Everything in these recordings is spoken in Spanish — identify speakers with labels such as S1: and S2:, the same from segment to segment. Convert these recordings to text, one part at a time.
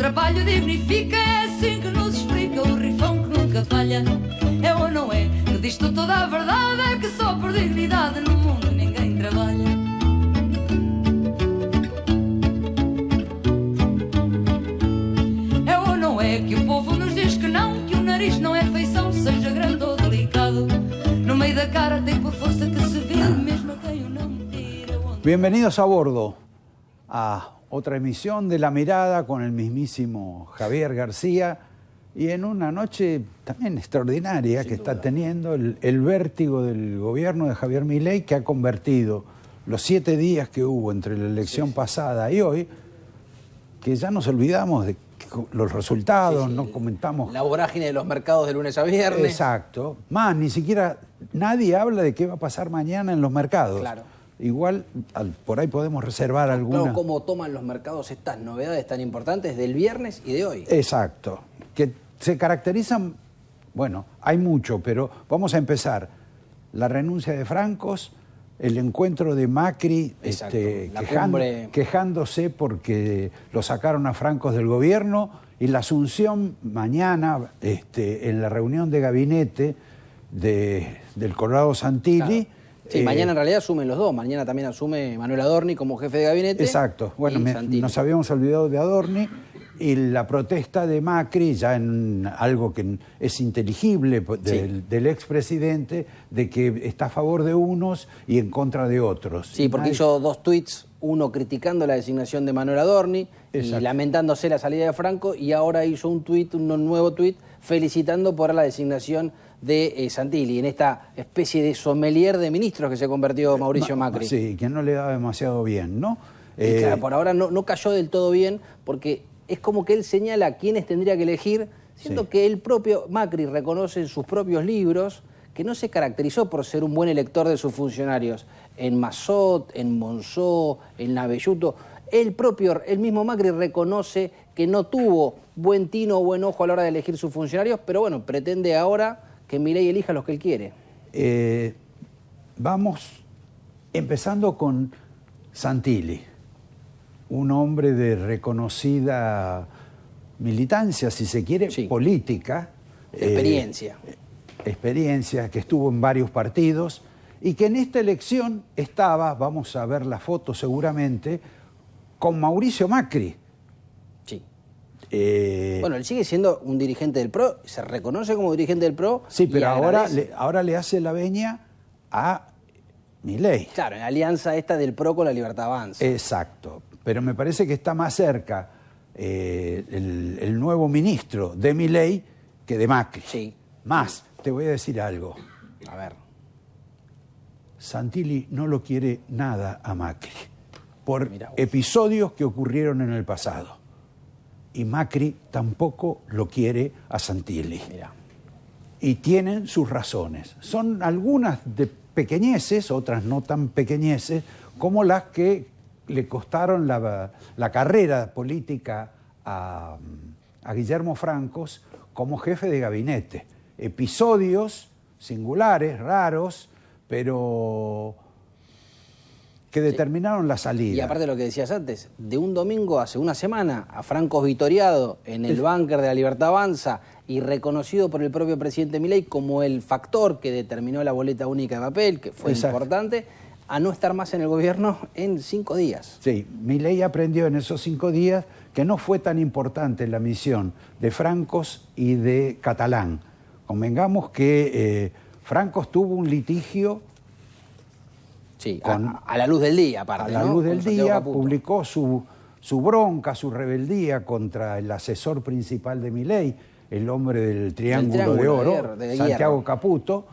S1: trabalho dignifica, é assim que nos explica o rifão que nunca falha. É ou não é? Que diz-te toda a verdade, é que só por dignidade no mundo ninguém trabalha. É ou não é que o povo nos diz que o nariz não é feição, seja grande ou delicado. No meio da cara tem por força que se vê, mesmo a quem o não tira.
S2: Bienvenidos a bordo a otra emisión de La Mirada con el mismísimo Javier García y en una noche también extraordinaria que está teniendo el vértigo del gobierno de Javier Milei, que ha convertido los 7 días que hubo entre la elección pasada y hoy, que ya nos olvidamos de los resultados, no comentamos.
S3: La vorágine de los mercados de lunes a viernes.
S2: Exacto. Más, ni siquiera nadie habla de qué va a pasar mañana en los mercados.
S3: Claro.
S2: Igual por ahí podemos reservar alguna.
S3: Claro, cómo toman los mercados estas novedades tan importantes del viernes y de hoy.
S2: Exacto. Que se caracterizan, bueno, hay mucho, pero vamos a empezar. La renuncia de Francos, el encuentro de Macri quejándose porque lo sacaron a Francos del gobierno, y la asunción mañana en la reunión de gabinete del Colorado Santilli.
S3: Claro. Sí, mañana en realidad asumen los dos. Mañana también asume Manuel Adorni como jefe de gabinete.
S2: Exacto. Bueno, nos habíamos olvidado de Adorni, y la protesta de Macri, ya en algo que es inteligible del expresidente, de que está a favor de unos y en contra de otros.
S3: Sí, porque hizo 2 tweets, uno criticando la designación de Manuel Adorni y lamentándose la salida de Franco, y ahora hizo un nuevo tweet felicitando por la designación de Santilli, en esta especie de sommelier de ministros que se convirtió Mauricio Macri.
S2: Sí, que no le da demasiado bien, ¿no?
S3: Y claro, por ahora no cayó del todo bien, porque es como que él señala a quiénes tendría que elegir, siendo que el propio Macri reconoce en sus propios libros que no se caracterizó por ser un buen elector de sus funcionarios. En Massot, en Monzó, en Navelluto, el mismo Macri reconoce que no tuvo buen tino o buen ojo a la hora de elegir sus funcionarios, pero bueno, pretende ahora que Milei elija los que él quiere.
S2: Vamos empezando con Santilli, un hombre de reconocida militancia, si se quiere, política.
S3: Experiencia.
S2: Experiencia, que estuvo en varios partidos y que en esta elección estaba, vamos a ver la foto seguramente, con Mauricio Macri.
S3: Sí. Bueno, él sigue siendo un dirigente del PRO, se reconoce como dirigente del PRO.
S2: Sí, pero ahora le hace la veña a Milei.
S3: Claro, en la alianza esta del PRO con la Libertad Avanza.
S2: Exacto, pero me parece que está más cerca el nuevo ministro de Milei que de Macri.
S3: Sí.
S2: Más, te voy a decir algo.
S3: A ver.
S2: Santilli no lo quiere nada a Macri, por episodios que ocurrieron en el pasado. Y Macri tampoco lo quiere a Santilli.
S3: Mirá.
S2: Y tienen sus razones. Son algunas de pequeñeces, otras no tan pequeñeces, como las que le costaron la carrera política a Guillermo Francos como jefe de gabinete. Episodios singulares, raros, pero que determinaron la salida.
S3: Y aparte de lo que decías antes, de un domingo hace una semana, a Francos vitoriado en el búnker de la Libertad Avanza y reconocido por el propio presidente Milei como el factor que determinó la boleta única de papel, que fue importante, a no estar más en el gobierno en 5 días.
S2: Sí, Milei aprendió en esos 5 días que no fue tan importante la misión de Francos y de Catalán. Convengamos que Francos tuvo un litigio.
S3: Sí, a la luz del día, aparte.
S2: A la luz del día, publicó su bronca, su rebeldía contra el asesor principal de Milei, el hombre del Triángulo de Oro, Santiago Caputo,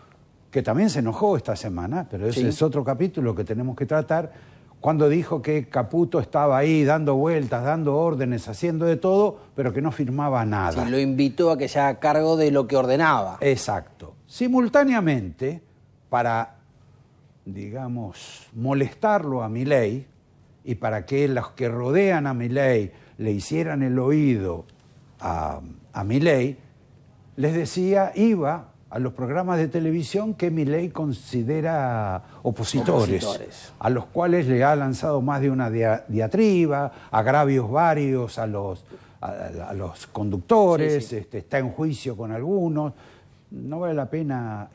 S2: que también se enojó esta semana, pero ese es otro capítulo que tenemos que tratar, cuando dijo que Caputo estaba ahí dando vueltas, dando órdenes, haciendo de todo, pero que no firmaba nada.
S3: Sí, lo invitó a que se haga cargo de lo que ordenaba.
S2: Exacto. Simultáneamente, para, digamos, molestarlo a Milei y para que los que rodean a Milei le hicieran el oído a Milei, les decía, iba a los programas de televisión que Milei considera opositores, a los cuales le ha lanzado más de una diatriba, agravios varios a a los conductores,
S3: Sí.
S2: Está en juicio con algunos. No vale la pena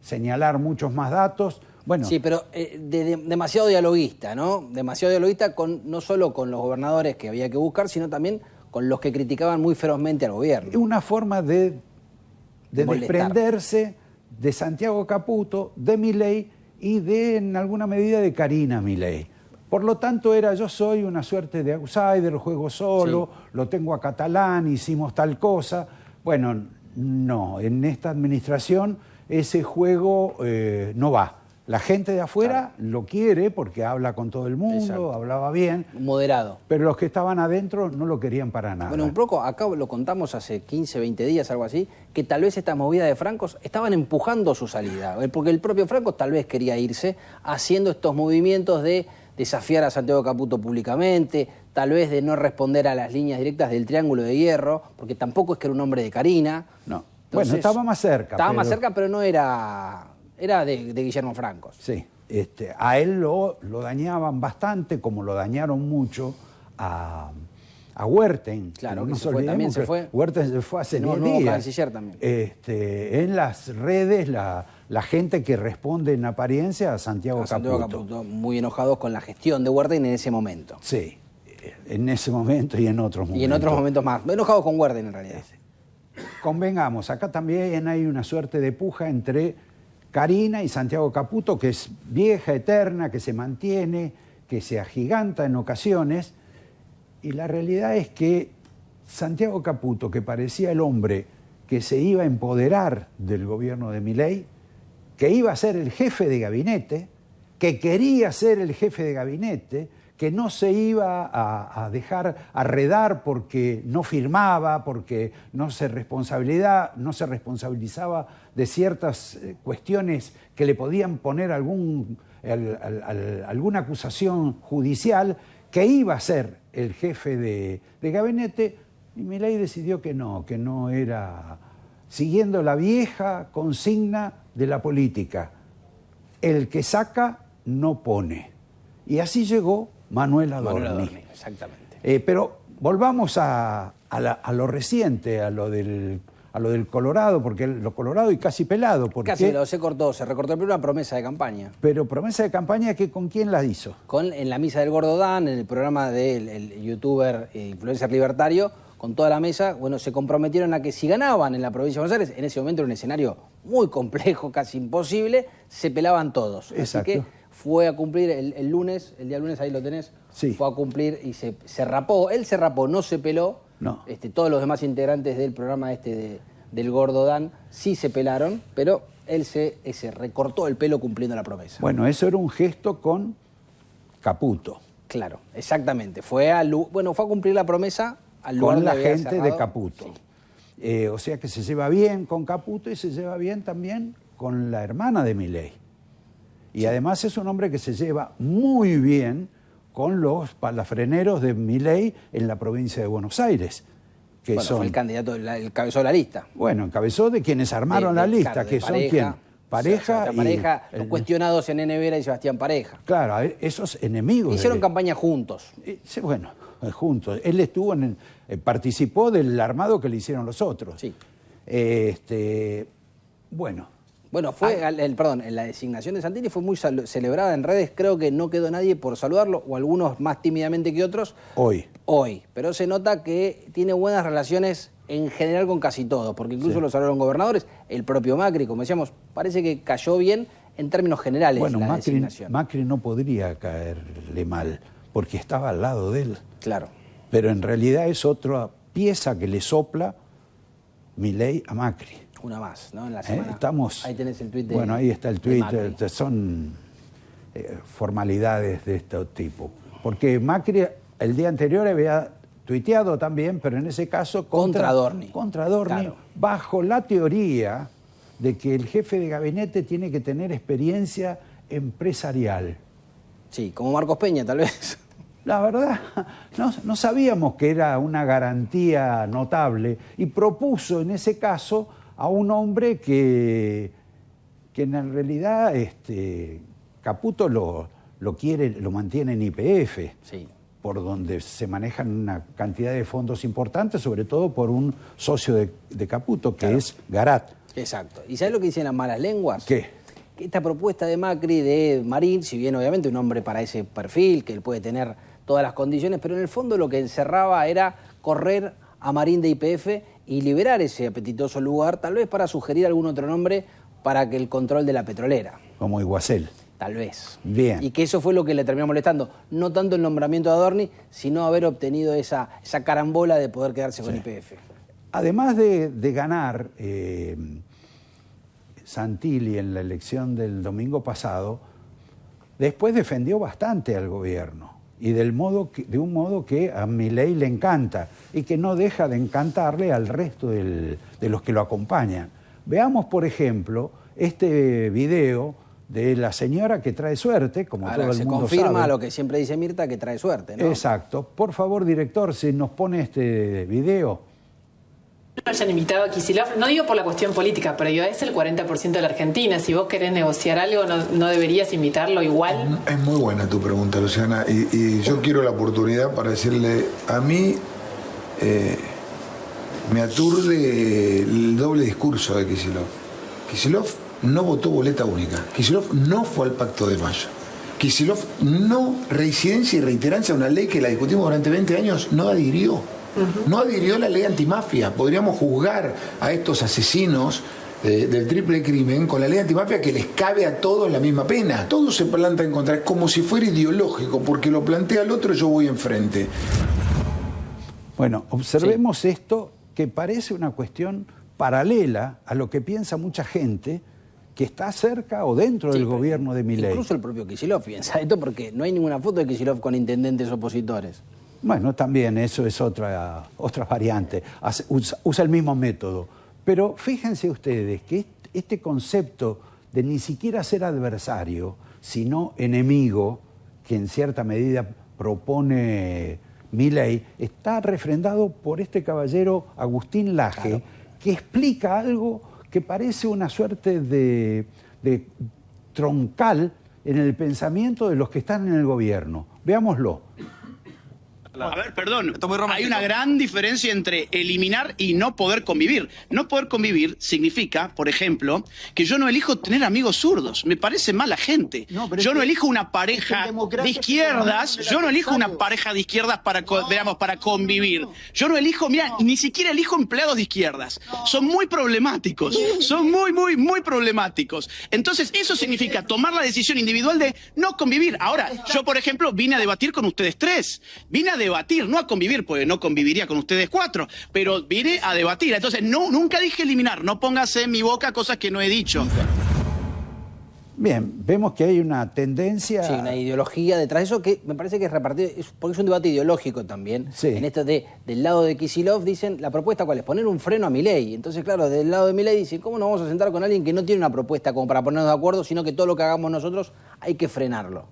S2: señalar muchos más datos. Bueno,
S3: Sí, pero demasiado dialoguista, ¿no? Demasiado dialoguista no solo con los gobernadores que había que buscar, sino también con los que criticaban muy ferozmente al gobierno.
S2: es una forma de
S3: Molestar.
S2: desprenderse de Santiago Caputo, de Milei y en alguna medida, de Karina Milei. Por lo tanto, yo soy una suerte de outsider, juego solo, lo tengo a Catalán, hicimos tal cosa. Bueno, no, en esta administración ese juego no va. La gente de afuera lo quiere porque habla con todo el mundo,
S3: Exacto.
S2: hablaba bien,
S3: Moderado.
S2: pero los que estaban adentro no lo querían para nada.
S3: Bueno, un poco, acá lo contamos hace 15, 20 días, algo así, que tal vez esta movida de Francos estaban empujando su salida, porque el propio Francos tal vez quería irse haciendo estos movimientos de desafiar a Santiago Caputo públicamente, tal vez de no responder a las líneas directas del Triángulo de Hierro, porque tampoco es que era un hombre de Karina.
S2: No.
S3: Entonces,
S2: Bueno, estaba más cerca.
S3: Estaba más cerca, pero no era... Era de Guillermo Francos.
S2: Sí, a él lo dañaban bastante, como lo dañaron mucho a Huerten.
S3: Claro,
S2: No
S3: que
S2: nos
S3: se fue,
S2: olvidemos
S3: también se
S2: que
S3: fue.
S2: Huerten se fue hace 10
S3: nuevo
S2: días.
S3: canciller también.
S2: En las redes, la gente que responde en apariencia a Santiago
S3: Caputo, muy enojados con la gestión de Huerten en ese momento.
S2: Sí, en ese momento y en otros momentos.
S3: Y en otros momentos más. Enojados con Huerten en realidad.
S2: Convengamos, acá también hay una suerte de puja entre Karina y Santiago Caputo, que es vieja, eterna, que se mantiene, que se agiganta en ocasiones, y la realidad es que Santiago Caputo, que parecía el hombre que se iba a empoderar del gobierno de Milei, que iba a ser el jefe de gabinete, que quería ser el jefe de gabinete, que no se iba a dejar arredar porque no firmaba, porque no se responsabilizaba de ciertas cuestiones que le podían poner alguna acusación judicial, que iba a ser el jefe de gabinete, y Milei decidió que no era, siguiendo la vieja consigna de la política: el que saca no pone. Y así llegó Manuel Adorni.
S3: Exactamente.
S2: Pero volvamos a lo reciente, a lo del Colorado, porque lo Colorado y casi pelado.
S3: Casi pelado, se recortó primero una promesa de campaña.
S2: Pero promesa de campaña, que ¿con quién la hizo?
S3: En la misa del Gordo Dan, en el programa del youtuber influencer libertario, con toda la mesa, bueno, se comprometieron a que si ganaban en la provincia de Buenos Aires, en ese momento era un escenario muy complejo, casi imposible, se pelaban todos.
S2: Exacto.
S3: Así que fue a cumplir el lunes, el día lunes, ahí lo tenés,
S2: sí.
S3: Fue a cumplir y se rapó. Él se rapó, no se peló.
S2: No.
S3: Todos los demás integrantes del programa del Gordo Dan sí se pelaron, pero él se recortó el pelo cumpliendo la promesa.
S2: Bueno, eso era un gesto con Caputo.
S3: Claro, exactamente. Fue a cumplir la promesa al lugar
S2: con la
S3: donde había
S2: gente
S3: cerrado.
S2: de Caputo. Sí. O sea que se lleva bien con Caputo y se lleva bien también con la hermana de Milei. Y además es un hombre que se lleva muy bien con los palafreneros de Milei en la provincia de Buenos Aires. Que son,
S3: fue el candidato, el cabezó de la lista.
S2: Bueno, encabezó de quienes armaron la lista,
S3: claro,
S2: que son quién. Pareja y...
S3: Pareja, los cuestionados en Nene Vera y Sebastián Pareja.
S2: Claro, esos enemigos.
S3: Hicieron campaña juntos.
S2: Bueno, juntos. Él estuvo participó del armado que le hicieron los otros.
S3: Sí.
S2: Bueno,
S3: fue, en la designación de Santini fue muy celebrada en redes, creo que no quedó nadie por saludarlo, o algunos más tímidamente que otros. Hoy. Pero se nota que tiene buenas relaciones en general con casi todos, porque incluso lo saludaron gobernadores, el propio Macri, como decíamos, parece que cayó bien en términos generales la designación.
S2: Macri no podría caerle mal, porque estaba al lado de él.
S3: Claro.
S2: Pero en realidad es otra pieza que le sopla Milei a Macri.
S3: Una más, ¿no? En la semana. Ahí tenés el tuit de...
S2: Bueno, ahí está el tuit. Son formalidades de este tipo. Porque Macri el día anterior había tuiteado también, pero en ese caso contra Adorni. Claro. Bajo la teoría de que el jefe de gabinete tiene que tener experiencia empresarial.
S3: Sí, como Marcos Peña, tal vez.
S2: La verdad, no sabíamos que era una garantía notable y propuso en ese caso a un hombre que en realidad Caputo lo mantiene en YPF.
S3: Sí.
S2: por donde se manejan una cantidad de fondos importantes, sobre todo por un socio de Caputo, que es Garat.
S3: Exacto. ¿Y sabes lo que dicen las malas lenguas?
S2: ¿Qué?
S3: Que esta propuesta de Macri, de Marín, si bien obviamente un hombre para ese perfil, que él puede tener todas las condiciones, pero en el fondo lo que encerraba era correr a Marín de YPF y liberar ese apetitoso lugar, tal vez para sugerir algún otro nombre para que el control de la petrolera.
S2: Como Iguacel.
S3: Tal vez.
S2: Bien.
S3: Y que eso fue lo que le terminó molestando. No tanto el nombramiento de Adorni, sino haber obtenido esa carambola de poder quedarse con YPF.
S2: Además de ganar Santilli en la elección del domingo pasado, después defendió bastante al gobierno. Y de un modo que a Milei le encanta y que no deja de encantarle al resto de los que lo acompañan. Veamos, por ejemplo, este video de la señora que trae suerte, como
S3: ahora,
S2: todo el mundo sabe.
S3: se confirma lo que siempre dice Mirta, que trae suerte, ¿no?
S2: Exacto. Por favor, director, si nos pone este video.
S4: No hayan invitado a Kicillof, no digo por la cuestión política, pero es el 40% de la Argentina. Si vos querés negociar algo, ¿no deberías invitarlo igual?
S5: Es muy buena tu pregunta, Luciana, y yo quiero la oportunidad para decirle, a mí me aturde el doble discurso de Kicillof. Kicillof no votó boleta única, Kicillof no fue al Pacto de Mayo, Kicillof no reincidencia y reiterancia a una ley que la discutimos durante 20 años, no adhirió. No adhirió a la ley antimafia. Podríamos juzgar a estos asesinos del triple crimen con la ley antimafia que les cabe a todos la misma pena. Todo se planta en contra. Es como si fuera ideológico, porque lo plantea el otro, yo voy enfrente.
S2: Bueno, observemos esto, que parece una cuestión paralela a lo que piensa mucha gente que está cerca o dentro del gobierno de Milei.
S3: Incluso el propio Kicillof piensa esto, porque no hay ninguna foto de Kicillof con intendentes opositores.
S2: Bueno, también eso es otra variante, usa el mismo método. Pero fíjense ustedes que este concepto de ni siquiera ser adversario, sino enemigo, que en cierta medida propone Milei, está refrendado por este caballero Agustín Laje, claro, que explica algo que parece una suerte de troncal en el pensamiento de los que están en el gobierno. Veámoslo.
S6: A ver, perdón, hay una gran diferencia entre eliminar y no poder convivir. No poder convivir significa, por ejemplo, que yo no elijo tener amigos zurdos. Me parece mala gente. Yo no elijo una pareja de izquierdas. Yo no elijo una pareja de izquierdas para convivir. Yo no elijo, mira, ni siquiera elijo empleados de izquierdas. Son muy problemáticos. Son muy problemáticos. Entonces, eso significa tomar la decisión individual de no convivir. Ahora, yo, por ejemplo, vine a debatir con ustedes tres. Vine a debatir, no a convivir, porque no conviviría con ustedes cuatro, pero vine a debatir. Entonces, nunca dije eliminar, no póngase en mi boca cosas que no he dicho.
S2: Bien, vemos que hay una tendencia...
S3: Sí, una ideología detrás de eso que me parece que es repartido, porque es un debate ideológico también. Sí. En esto del lado de Kicillof dicen, ¿la propuesta cuál es? Poner un freno a Milei. Entonces, claro, del lado de Milei dicen, ¿cómo nos vamos a sentar con alguien que no tiene una propuesta como para ponernos de acuerdo, sino que todo lo que hagamos nosotros hay que frenarlo?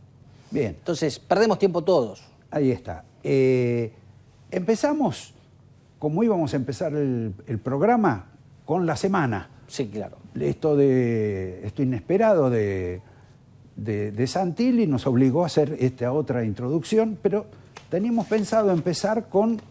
S2: Bien.
S3: Entonces, perdemos tiempo todos.
S2: Ahí está. Empezamos, como íbamos a empezar el programa, con la semana.
S3: Sí, claro.
S2: Esto inesperado de Santilli nos obligó a hacer esta otra introducción, pero teníamos pensado empezar con...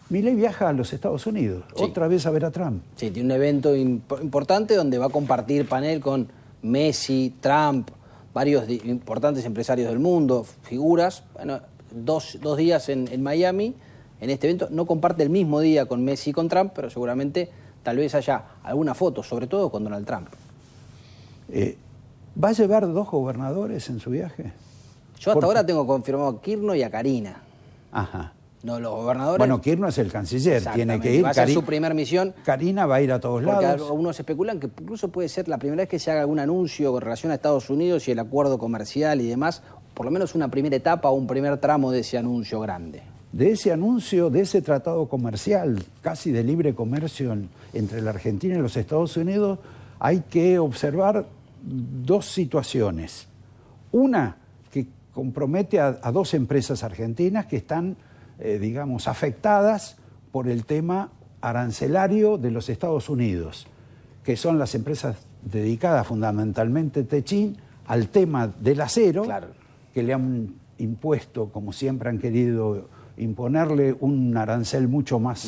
S2: Milei viaja a los Estados Unidos, sí, otra vez a ver a Trump.
S3: Sí, tiene un evento importante donde va a compartir panel con Messi, Trump, varios importantes empresarios del mundo, figuras. Bueno, dos días en Miami, en este evento. No comparte el mismo día con Messi y con Trump, pero seguramente tal vez haya alguna foto, sobre todo con Donald Trump.
S2: ¿Va a llevar 2 gobernadores en su viaje?
S3: Yo hasta ahora tengo confirmado a Kirchner y a Karina.
S2: Ajá.
S3: No, los gobernadores...
S2: Bueno, Kirchner es el canciller, tiene que ir.
S3: Va a ser su primera misión.
S2: Karina va a ir a todos lados.
S3: Porque algunos especulan que incluso puede ser la primera vez que se haga algún anuncio con relación a Estados Unidos y el acuerdo comercial y demás, por lo menos una primera etapa o un primer tramo de ese anuncio grande.
S2: De ese anuncio, de ese tratado comercial, casi de libre comercio entre la Argentina y los Estados Unidos, hay que observar 2 situaciones. Una que compromete a 2 empresas argentinas que están, digamos, afectadas por el tema arancelario de los Estados Unidos, que son las empresas dedicadas fundamentalmente, Techin, al tema del acero, claro, que le han impuesto, como siempre han querido imponerle, un arancel mucho más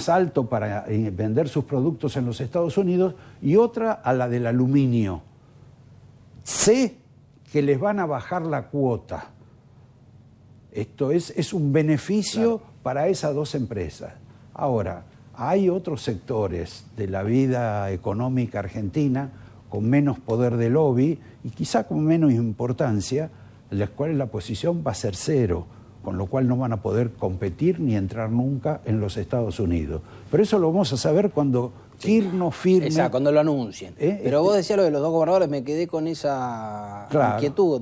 S2: alto para vender sus productos en los Estados Unidos, y otra a la del aluminio. Sé que les van a bajar la cuota. Esto es un beneficio para esas dos empresas. Ahora, hay otros sectores de la vida económica argentina con menos poder de lobby y quizá con menos importancia, en las cuales la posición va a ser cero, con lo cual no van a poder competir ni entrar nunca en los Estados Unidos. Pero eso lo vamos a saber cuando Kirchner firme.
S3: Exacto, cuando lo anuncien. Pero vos decías lo de los dos gobernadores, me quedé con esa inquietud.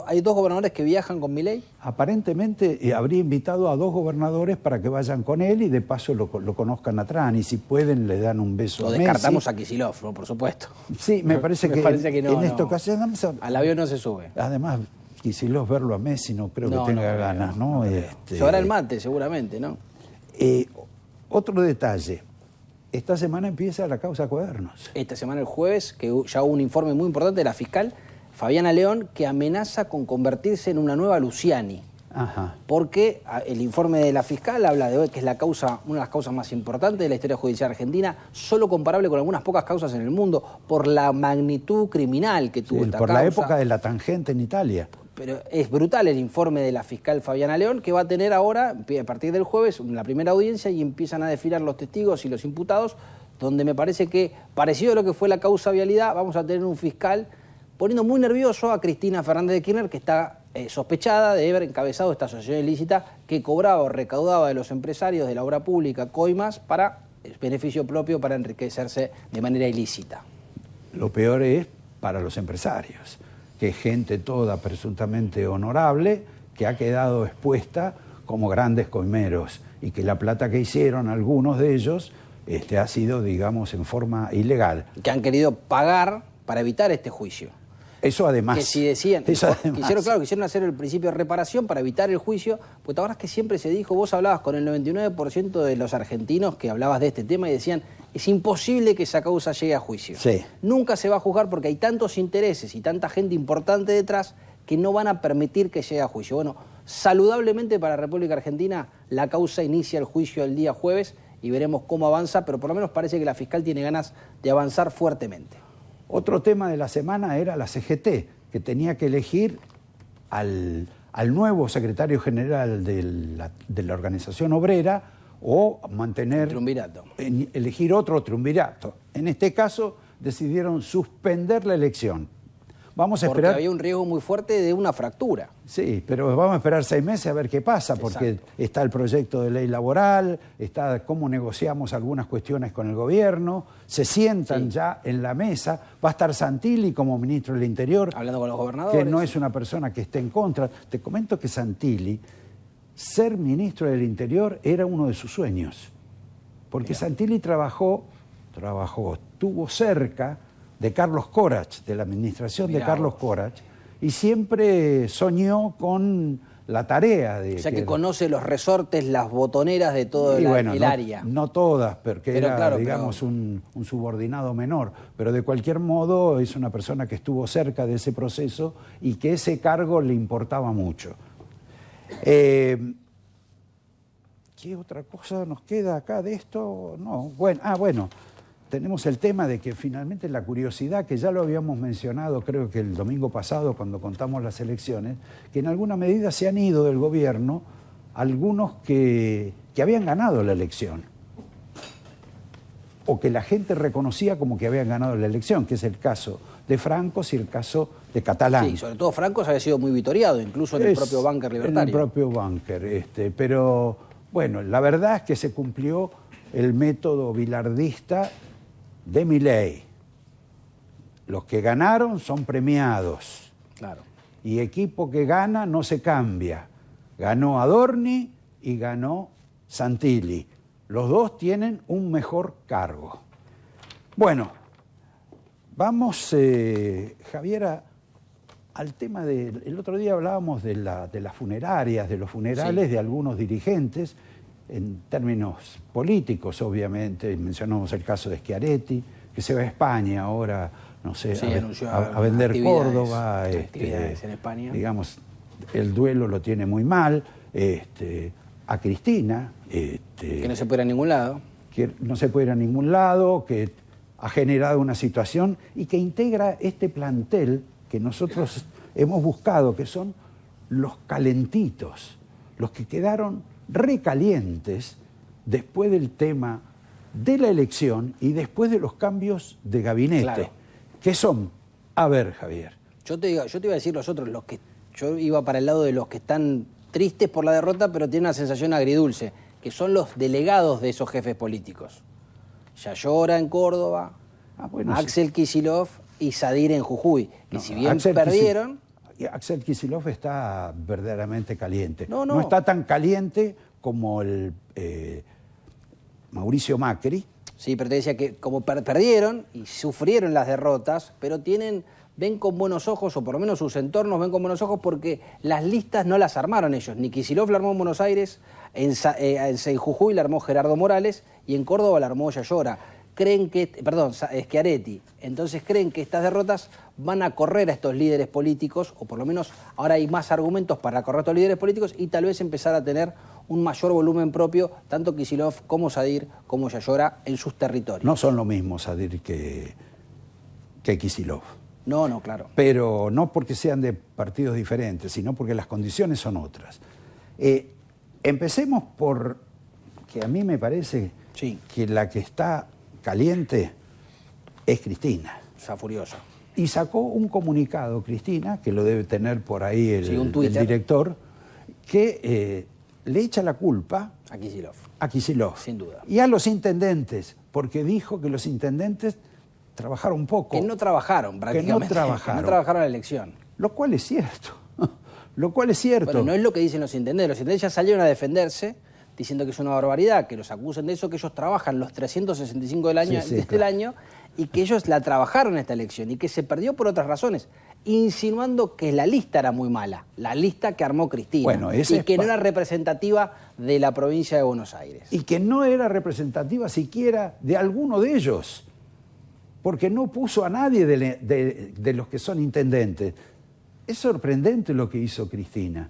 S3: ¿Hay dos gobernadores que viajan con Milei?
S2: Aparentemente habría invitado a dos gobernadores para que vayan con él y de paso lo conozcan a Trani. Si pueden, le dan un beso a Messi.
S3: Descartamos a Kicillof, ¿no? Por supuesto.
S2: Sí, me parece que
S3: no,
S2: en esta ocasión...
S3: Al avión no se sube.
S2: Además, Kicillof verlo a Messi no creo que tenga ganas, ¿no?
S3: Llevará el mate, seguramente, ¿no?
S2: Otro detalle. Esta semana empieza la causa Cuadernos.
S3: Esta semana, el jueves, que ya hubo un informe muy importante de la fiscal Fabiana León, que amenaza con convertirse en una nueva Luciani.
S2: Ajá.
S3: Porque el informe de la fiscal habla de que es la causa, una de las causas más importantes de la historia judicial argentina, solo comparable con algunas pocas causas en el mundo, por la magnitud criminal que tuvo esta
S2: por
S3: causa.
S2: La época de la tangente en Italia.
S3: Pero es brutal el informe de la fiscal Fabiana León, que va a tener ahora, a partir del jueves, la primera audiencia, y empiezan a desfilar los testigos y los imputados, donde me parece que, parecido a lo que fue la causa Vialidad, vamos a tener un fiscal poniendo muy nervioso a Cristina Fernández de Kirchner, que está sospechada de haber encabezado esta asociación ilícita que cobraba o recaudaba de los empresarios de la obra pública, coimas, para beneficio propio, para enriquecerse de manera ilícita.
S2: Lo peor es para los empresarios, que es gente toda presuntamente honorable, que ha quedado expuesta como grandes coimeros, y que la plata que hicieron algunos de ellos ha sido, digamos, en forma ilegal.
S3: Que han querido pagar para evitar este juicio.
S2: Eso además.
S3: Que si decían,
S2: eso además.
S3: Quisieron hacer el principio de reparación para evitar el juicio, porque ahora es que siempre se dijo, vos hablabas con el 99% de los argentinos que hablabas de este tema y decían, es imposible que esa causa llegue a juicio.
S2: Sí.
S3: Nunca se va a juzgar porque hay tantos intereses y tanta gente importante detrás que no van a permitir que llegue a juicio. Bueno, saludablemente para la República Argentina, la causa inicia el juicio el día jueves y veremos cómo avanza, pero por lo menos parece que la fiscal tiene ganas de avanzar fuertemente.
S2: Otro tema de la semana era la CGT, que tenía que elegir al nuevo secretario general de la organización obrera o mantener...
S3: Triunvirato.
S2: Elegir otro triunvirato. En este caso decidieron suspender la elección. Vamos a esperar...
S3: Porque había un riesgo muy fuerte de una fractura.
S2: Sí, pero vamos a esperar 6 meses a ver qué pasa, porque
S3: Exacto.
S2: Está el proyecto de ley laboral, está cómo negociamos algunas cuestiones con el gobierno, se sientan ya en la mesa, va a estar Santilli como ministro del Interior,
S3: hablando con los gobernadores,
S2: que no es una persona que esté en contra. Te comento que Santilli, ser ministro del Interior era uno de sus sueños, porque Mirá. Santilli estuvo cerca de Carlos Corach, de la administración de Carlos Corach, y siempre soñó con la tarea de...
S3: O sea que conoce los resortes, las botoneras de todo el área.
S2: No todas, porque era, claro, digamos, un subordinado menor, pero de cualquier modo es una persona que estuvo cerca de ese proceso y que ese cargo le importaba mucho. ¿Qué otra cosa nos queda acá de esto? No, bueno. Tenemos el tema de que finalmente la curiosidad, que ya lo habíamos mencionado creo que el domingo pasado cuando contamos las elecciones, que en alguna medida se han ido del gobierno algunos que habían ganado la elección, o que la gente reconocía como que habían ganado la elección, que es el caso de Francos y el caso de Catalán.
S3: Sí, sobre todo Francos había sido muy vitoreado, incluso en el propio búnker libertario.
S2: En el propio búnker, pero bueno, la verdad es que se cumplió el método bilardista de Milei. Los que ganaron son premiados.
S3: Claro.
S2: Y equipo que gana no se cambia. Ganó Adorni y ganó Santilli. Los dos tienen un mejor cargo. Bueno, vamos, Javier, al tema el otro día hablábamos de las funerarias, de los funerales de algunos dirigentes, en términos políticos, obviamente. Mencionamos el caso de Schiaretti, que se va a España ahora, no sé, a vender Córdoba.
S3: Actividades en España.
S2: Digamos, el duelo lo tiene muy mal, a Cristina,
S3: que no se puede ir a ningún lado.
S2: que no se puede ir a ningún lado, que ha generado una situación y que integra este plantel que nosotros hemos buscado, que son los calentitos, los que quedaron recalientes después del tema de la elección y después de los cambios de gabinete,
S3: Claro.
S2: que son, a ver, Javier,
S3: Yo te iba a decir los otros, yo iba para el lado de los que están tristes por la derrota, pero tienen una sensación agridulce, que son los delegados de esos jefes políticos. Yayora en Córdoba,
S2: bueno,
S3: Axel Kicillof y Sadir en Jujuy, que
S2: no,
S3: si bien
S2: Axel
S3: perdieron...
S2: Axel Kicillof está verdaderamente caliente.
S3: No.
S2: está tan caliente como el Mauricio Macri.
S3: Sí, pero te decía que como perdieron y sufrieron las derrotas, pero ven con buenos ojos, o por lo menos sus entornos ven con buenos ojos, porque las listas no las armaron ellos. Ni Kicillof la armó en Buenos Aires, en Jujuy la armó Gerardo Morales y en Córdoba la armó Yayora. Schiaretti. Entonces creen que estas derrotas van a correr a estos líderes políticos, o por lo menos ahora hay más argumentos para correr a estos líderes políticos y tal vez empezar a tener un mayor volumen propio, tanto Kicillof como Sadir como Yayora en sus territorios.
S2: No son lo mismo Sadir que Kicillof.
S3: No, claro.
S2: Pero no porque sean de partidos diferentes, sino porque las condiciones son otras. Empecemos por que a mí me parece
S3: Sí.
S2: que la que está caliente es Cristina.
S3: Está furiosa.
S2: Y sacó un comunicado, Cristina, que lo debe tener por ahí
S3: un
S2: el
S3: Twitter,
S2: director, que le echa la culpa
S3: a Kicillof.
S2: a Kicillof.
S3: Sin duda.
S2: Y a los intendentes, porque dijo que los intendentes trabajaron poco.
S3: Que no trabajaron prácticamente.
S2: Que no trabajaron.
S3: Que no trabajaron la elección.
S2: Lo cual es cierto. Lo cual es cierto.
S3: Bueno, no es lo que dicen los intendentes. Los intendentes ya salieron a defenderse diciendo que es una barbaridad, que los acusen de eso, que ellos trabajan los 365 del año,
S2: Sí,
S3: del
S2: claro.
S3: año, y que ellos la trabajaron esta elección y que se perdió por otras razones, insinuando que la lista era muy mala, la lista que armó Cristina,
S2: Bueno, ese
S3: y
S2: es
S3: que no era representativa de la provincia de Buenos Aires.
S2: Y que no era representativa siquiera de alguno de ellos, porque no puso a nadie de los que son intendentes. Es sorprendente lo que hizo Cristina.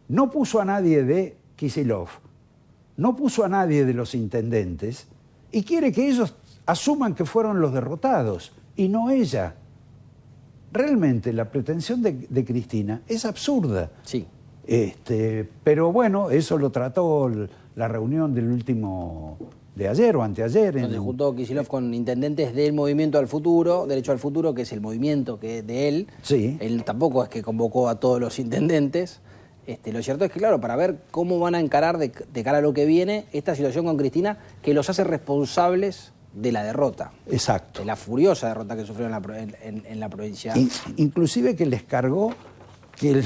S2: No puso a nadie de Kicillof, no puso a nadie de los intendentes y quiere que ellos asuman que fueron los derrotados y no ella. Realmente la pretensión de Cristina es absurda.
S3: Sí.
S2: Pero bueno, eso lo trató la reunión del último de ayer o anteayer.
S3: Donde juntó Kicillof con intendentes del Movimiento al Futuro, Derecho al Futuro, que es el movimiento de él.
S2: Sí.
S3: Él tampoco es que convocó a todos los intendentes. Lo cierto es que, claro, para ver cómo van a encarar de cara a lo que viene esta situación con Cristina, que los hace responsables de la derrota.
S2: Exacto.
S3: De la furiosa derrota que sufrieron en la provincia.
S2: Inclusive que les cargó que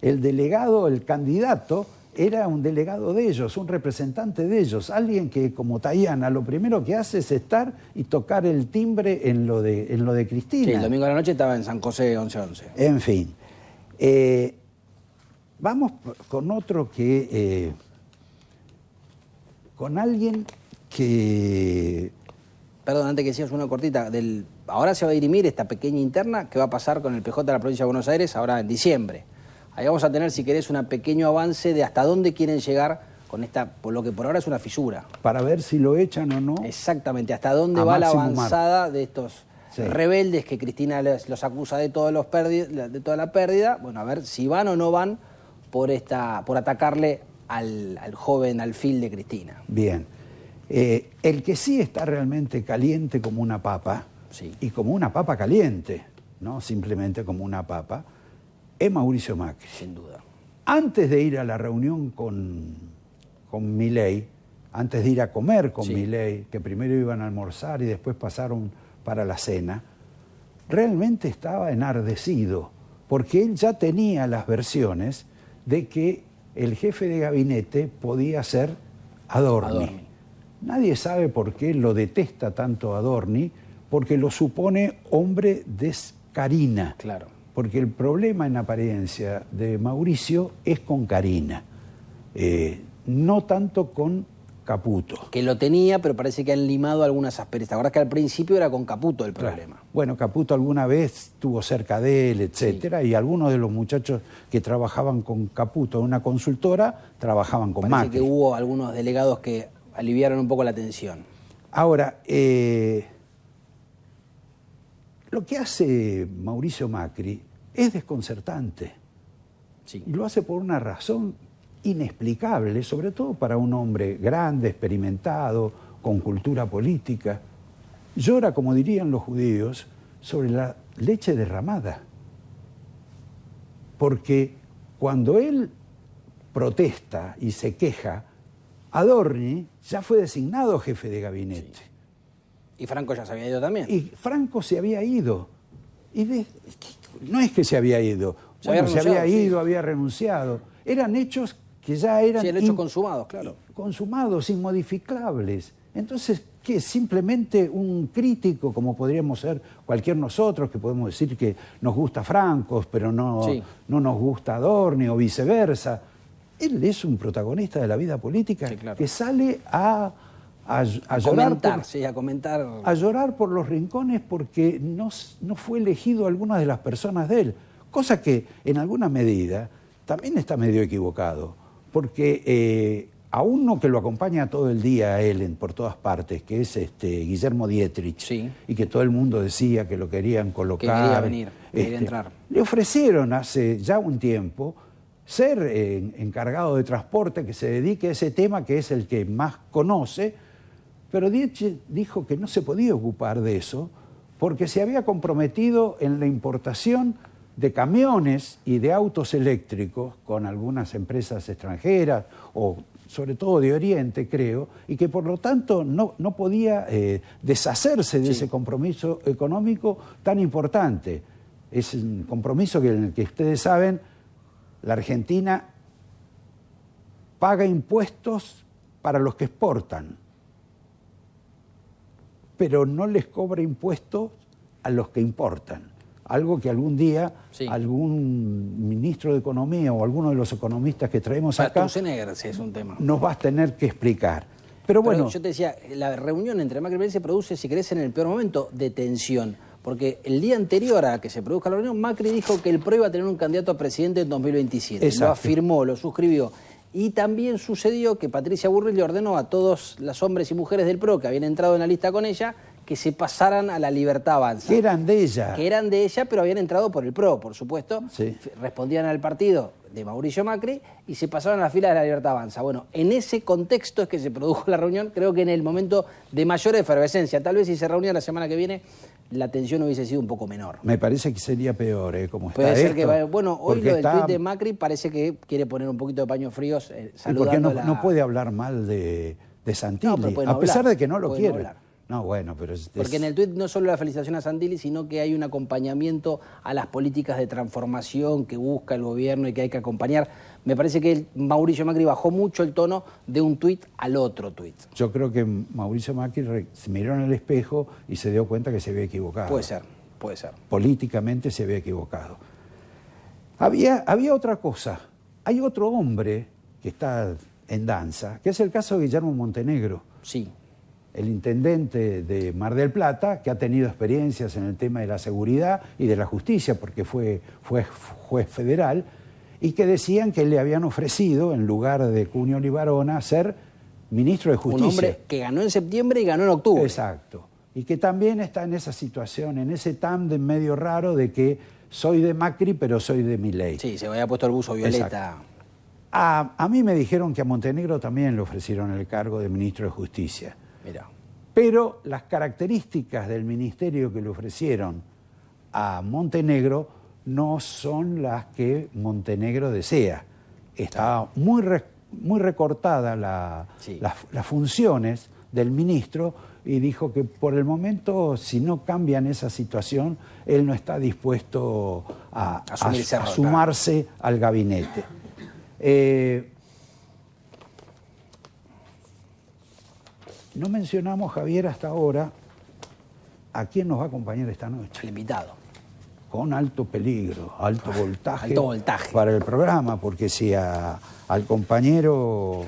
S2: el delegado, el candidato, era un delegado de ellos, un representante de ellos, alguien que, como Tayana, lo primero que hace es estar y tocar el timbre en lo de Cristina.
S3: Sí, el domingo a la noche estaba en San José 1111.
S2: En fin. Vamos con otro que... con alguien que...
S3: Perdón, antes que decías una cortita, ahora se va a dirimir esta pequeña interna que va a pasar con el PJ de la provincia de Buenos Aires ahora en diciembre. Ahí vamos a tener, si querés, un pequeño avance de hasta dónde quieren llegar con por lo que por ahora es una fisura.
S2: Para ver si lo echan o no.
S3: Exactamente, hasta dónde
S2: A
S3: va la
S2: Máximo
S3: avanzada de estos rebeldes que Cristina los acusa de toda la pérdida. Bueno, a ver si van o no van por atacarle al joven alfil de Cristina.
S2: Bien. El que sí está realmente caliente como una papa,
S3: Sí.
S2: y como una papa caliente, no simplemente como una papa, es Mauricio Macri.
S3: Sin duda.
S2: Antes de ir a la reunión con Milei, antes de ir a comer con
S3: Sí.
S2: Milei, que primero iban a almorzar y después pasaron para la cena, realmente estaba enardecido, porque él ya tenía las versiones de que el jefe de gabinete podía ser Adorni. Nadie sabe por qué lo detesta tanto Adorni, porque lo supone hombre de Carina.
S3: Claro.
S2: Porque el problema en apariencia de Mauricio es con Carina, no tanto con Caputo.
S3: Que lo tenía, pero parece que han limado algunas asperezas. ¿Te acordás que al principio era con Caputo el problema?
S2: Claro. Bueno, Caputo alguna vez estuvo cerca de él, etcétera, y algunos de los muchachos que trabajaban con Caputo en una consultora trabajaban con
S3: Parece
S2: Macri.
S3: que hubo algunos delegados que aliviaron un poco la tensión.
S2: Ahora, lo que hace Mauricio Macri es desconcertante.
S3: Sí.
S2: Y lo hace por una razón inexplicable, sobre todo para un hombre grande, experimentado, con cultura política. Llora, como dirían los judíos, sobre la leche derramada. Porque cuando él protesta y se queja, Adorni ya fue designado jefe de gabinete.
S3: Sí. Y Franco ya se había ido también.
S2: Y Franco se había ido. No es que se había ido.
S3: Se había
S2: ido,
S3: sí.
S2: había renunciado. Eran hechos que ya eran...
S3: Sí, hechos consumados, claro.
S2: Consumados, inmodificables. Entonces, ¿qué? Simplemente un crítico, como podríamos ser cualquier nosotros, que podemos decir que nos gusta Franco, pero no nos gusta Adorni o viceversa. Él es un protagonista de la vida política, sí, claro, que sale a
S3: comentar.
S2: A llorar por los rincones porque no fue elegido alguna de las personas de él. Cosa que, en alguna medida, también está medio equivocado. Porque a uno que lo acompaña todo el día a él por todas partes, que es Guillermo Dietrich,
S3: sí,
S2: y que todo el mundo decía que lo querían colocar.
S3: Que quería venir, quería entrar.
S2: Le ofrecieron hace ya un tiempo ser encargado de transporte, que se dedique a ese tema, que es el que más conoce, pero Dietrich dijo que no se podía ocupar de eso porque se había comprometido en la importación de camiones y de autos eléctricos con algunas empresas extranjeras o sobre todo de Oriente, creo, y que por lo tanto no podía deshacerse de ese compromiso económico tan importante. Es un compromiso en el que ustedes saben, la Argentina paga impuestos para los que exportan, pero no les cobra impuestos a los que importan. Algo que algún día algún ministro de Economía o alguno de los economistas que traemos acá
S3: es un tema.
S2: Nos va a tener que explicar. Pero bueno,
S3: yo te decía, la reunión entre Macri y Milei se produce, si querés, en el peor momento de tensión. Porque el día anterior a que se produzca la reunión, Macri dijo que el PRO iba a tener un candidato a presidente en 2027.
S2: Exacto.
S3: Lo afirmó, lo suscribió. Y también sucedió que Patricia Bullrich le ordenó a todos los hombres y mujeres del PRO que habían entrado en la lista con ella que se pasaran a la Libertad Avanza.
S2: Que eran de ella.
S3: Que eran de ella, pero habían entrado por el PRO, por supuesto.
S2: Sí.
S3: Respondían al partido de Mauricio Macri y se pasaron a la fila de la Libertad Avanza. Bueno, en ese contexto es que se produjo la reunión, creo que en el momento de mayor efervescencia. Tal vez si se reunía la semana que viene, la tensión hubiese sido un poco menor.
S2: Me parece que sería peor, como está
S3: Puede ser
S2: esto,
S3: que bueno, hoy lo del
S2: está...
S3: tuit de Macri parece que quiere poner un poquito de paños fríos
S2: Y
S3: saludando
S2: porque no puede hablar mal de Santilli,
S3: no,
S2: a pesar de que no lo
S3: puede
S2: quiere.
S3: No hablar.
S2: No, bueno, pero
S3: porque en el tuit no solo la felicitación a Santilli, sino que hay un acompañamiento a las políticas de transformación que busca el gobierno y que hay que acompañar. Me parece que Mauricio Macri bajó mucho el tono de un tuit al otro tuit.
S2: Yo creo que Mauricio Macri se miró en el espejo y se dio cuenta que se había equivocado.
S3: Puede ser, puede ser.
S2: Políticamente se había equivocado. Había otra cosa. Hay otro hombre que está en danza, que es el caso de Guillermo Montenegro.
S3: Sí.
S2: El intendente de Mar del Plata, que ha tenido experiencias en el tema de la seguridad y de la justicia, porque fue juez federal, y que decían que le habían ofrecido, en lugar de Cunio Libarona, ser ministro de Justicia.
S3: Un hombre que ganó en septiembre y ganó en octubre.
S2: Exacto. Y que también está en esa situación, en ese tándem medio raro de que soy de Macri, pero soy de Milei.
S3: Sí, se había puesto el buzo violeta.
S2: Exacto. A mí me dijeron que a Montenegro también le ofrecieron el cargo de ministro de Justicia.
S3: Mirá.
S2: Pero las características del ministerio que le ofrecieron a Montenegro no son las que Montenegro desea. Está muy recortada las funciones del ministro y dijo que por el momento, si no cambian esa situación, él no está dispuesto a sumarse al gabinete. No mencionamos, Javier, hasta ahora a quién nos va a acompañar esta noche.
S3: El invitado.
S2: Con alto peligro, alto voltaje.
S3: Alto voltaje.
S2: Para el programa, porque si al compañero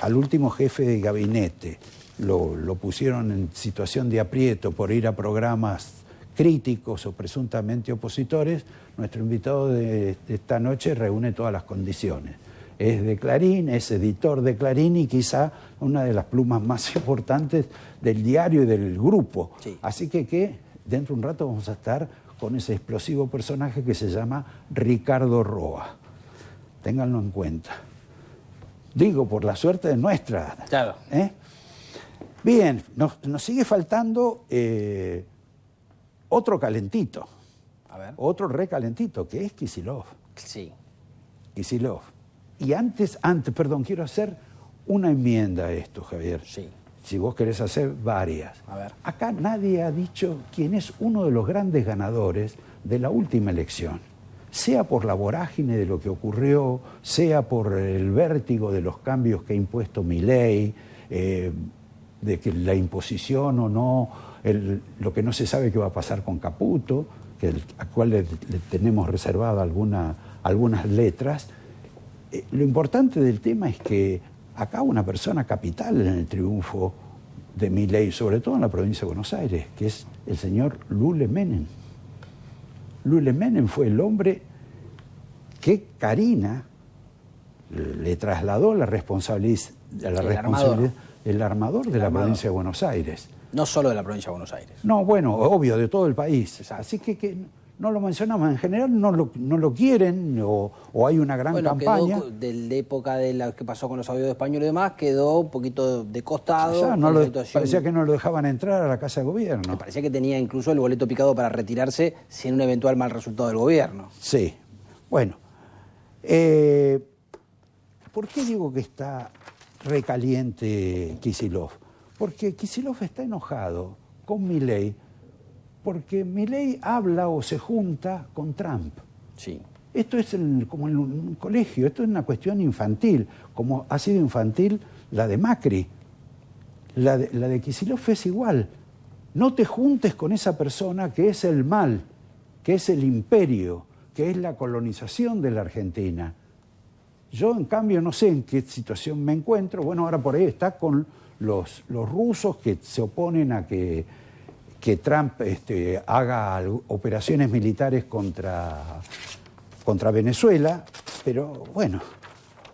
S2: al último jefe de gabinete lo pusieron en situación de aprieto por ir a programas críticos o presuntamente opositores, nuestro invitado de esta noche reúne todas las condiciones. Es de Clarín, es editor de Clarín y quizá una de las plumas más importantes del diario y del grupo.
S3: Sí.
S2: Así que dentro de un rato vamos a estar con ese explosivo personaje que se llama Ricardo Roa. Ténganlo en cuenta. Digo, por la suerte de nuestra.
S3: Claro.
S2: Bien, nos sigue faltando otro calentito.
S3: A ver.
S2: Otro recalentito, que es Kicillof.
S3: Sí.
S2: Kicillof. Y antes, perdón, quiero hacer una enmienda a esto, Javier.
S3: Sí.
S2: Si vos querés hacer varias.
S3: A ver.
S2: Acá nadie ha dicho quién es uno de los grandes ganadores de la última elección. Sea por la vorágine de lo que ocurrió, sea por el vértigo de los cambios que ha impuesto Milei, de que la imposición o no, lo que no se sabe qué va a pasar con Caputo, al cual le tenemos reservado algunas letras. Lo importante del tema es que acá una persona capital en el triunfo de Milei, sobre todo en la provincia de Buenos Aires, que es el señor Lule Menem. Lule Menem fue el hombre que Karina le trasladó la responsabilidad, el armador de la provincia de Buenos Aires.
S3: No solo de la provincia de Buenos Aires.
S2: No, bueno, obvio, de todo el país.
S3: Exacto.
S2: Así que no lo mencionamos. En general no lo quieren o hay una gran campaña.
S3: Quedó de la época de lo que pasó con los avios españoles y demás, quedó un poquito de costado.
S2: Parecía que no lo dejaban entrar a la Casa de Gobierno.
S3: Me parecía que tenía incluso el boleto picado para retirarse sin un eventual mal resultado del gobierno.
S2: Sí. Bueno, ¿por qué digo que está recaliente Kicillof? Porque Kicillof está enojado con Milei porque Milei habla o se junta con Trump.
S3: Sí.
S2: Esto es como en un colegio, esto es una cuestión infantil, como ha sido infantil la de Macri. La de Kicillof es igual. No te juntes con esa persona que es el mal, que es el imperio, que es la colonización de la Argentina. Yo, en cambio, no sé en qué situación me encuentro. Bueno, ahora por ahí está con los rusos que se oponen a que Trump haga operaciones militares contra Venezuela, pero bueno,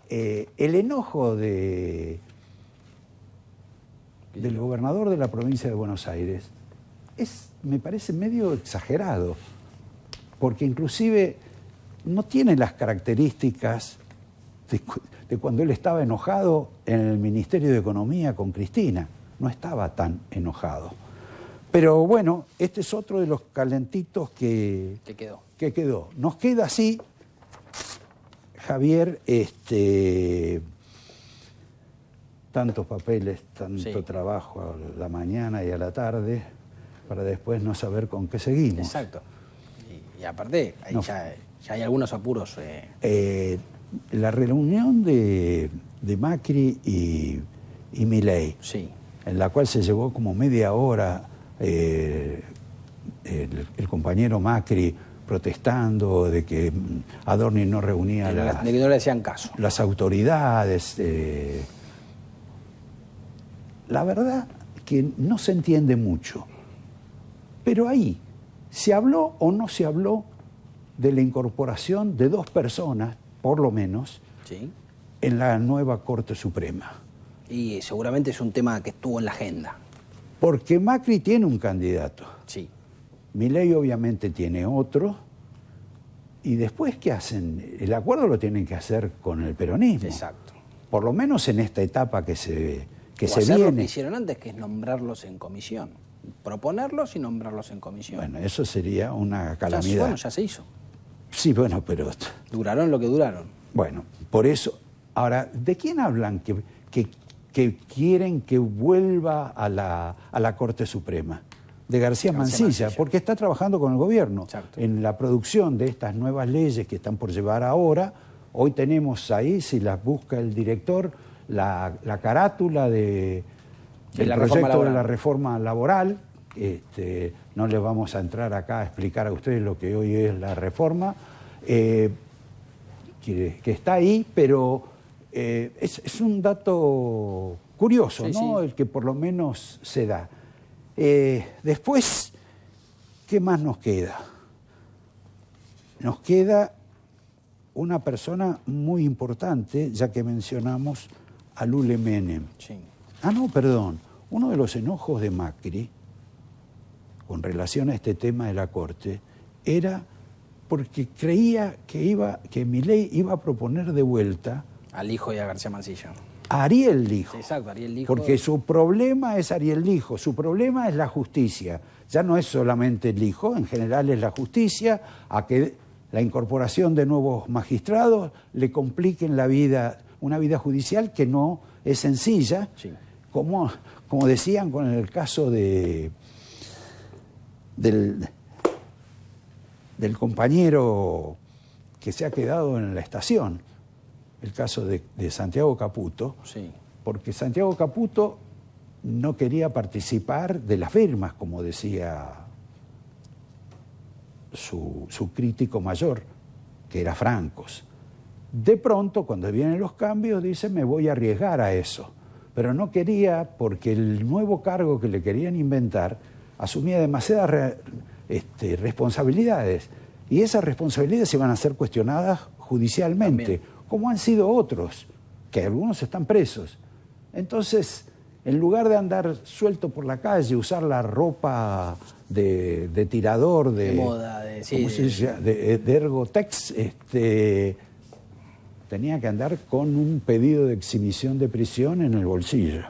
S2: el enojo del gobernador de la provincia de Buenos Aires me parece medio exagerado, porque inclusive no tiene las características de cuando él estaba enojado en el Ministerio de Economía con Cristina. No estaba tan enojado. Pero bueno, este es otro de los calentitos que quedó. Nos queda así, Javier, tantos papeles, tanto trabajo a la mañana y a la tarde, para después no saber con qué seguimos.
S3: Exacto. Y aparte, ahí ya hay algunos apuros.
S2: La reunión de Macri y Milei,
S3: sí,
S2: en la cual se llevó como media hora el compañero Macri protestando de que Adorni no reunía
S3: de que no le hacían caso.
S2: Las autoridades. La verdad que no se entiende mucho. Pero ahí, ¿se habló o no se habló de la incorporación de 2 personas, por lo menos,
S3: sí,
S2: en la nueva Corte Suprema?
S3: Y seguramente es un tema que estuvo en la agenda.
S2: Porque Macri tiene un candidato.
S3: Sí.
S2: Milei obviamente tiene otro. Y después, ¿qué hacen? El acuerdo lo tienen que hacer con el peronismo.
S3: Exacto.
S2: Por lo menos en esta etapa que se
S3: hacer
S2: viene.
S3: Lo que hicieron antes, que es nombrarlos en comisión. Proponerlos y nombrarlos en comisión.
S2: Bueno, eso sería una calamidad.
S3: Ya se hizo.
S2: Sí, bueno, pero...
S3: Duraron lo que duraron.
S2: Bueno, por eso... Ahora, ¿de quién hablan que quieren que vuelva a la Corte Suprema? De García Mansilla, porque está trabajando con el gobierno.
S3: Exacto.
S2: En la producción de estas nuevas leyes que están por llevar ahora. Hoy tenemos ahí, si las busca el director, la carátula del proyecto de la reforma laboral. No les vamos a entrar acá a explicar a ustedes lo que hoy es la reforma, que está ahí, pero es un dato curioso,
S3: Sí,
S2: ¿no?
S3: sí.
S2: El que por lo menos se da. Después, ¿qué más nos queda? Nos queda una persona muy importante, ya que mencionamos a Lule Menem.
S3: Sí.
S2: Ah, no, perdón. Uno de los enojos de Macri con relación a este tema de la Corte era porque creía que Milei iba a proponer de vuelta
S3: Al hijo y a García Mancilla.
S2: a Ariel Lijo.
S3: Sí, exacto, Ariel Lijo.
S2: Porque su problema es Ariel Lijo, su problema es la justicia. Ya no es solamente el Lijo, en general es la justicia, a que la incorporación de nuevos magistrados le compliquen la vida, una vida judicial que no es sencilla,
S3: Sí.
S2: como decían con el caso del compañero que se ha quedado en la estación, el caso de Santiago Caputo,
S3: Sí.
S2: porque Santiago Caputo no quería participar de las firmas, como decía su crítico mayor, que era Francos. De pronto, cuando vienen los cambios, dice, me voy a arriesgar a eso. Pero no quería, porque el nuevo cargo que le querían inventar asumía demasiadas responsabilidades. Y esas responsabilidades iban a ser cuestionadas judicialmente,
S3: También.
S2: como han sido otros, que algunos están presos. Entonces, en lugar de andar suelto por la calle, usar la ropa de tirador, de
S3: moda,
S2: ¿cómo se dice? De Ergotex, tenía que andar con un pedido de exhibición de prisión en el bolsillo.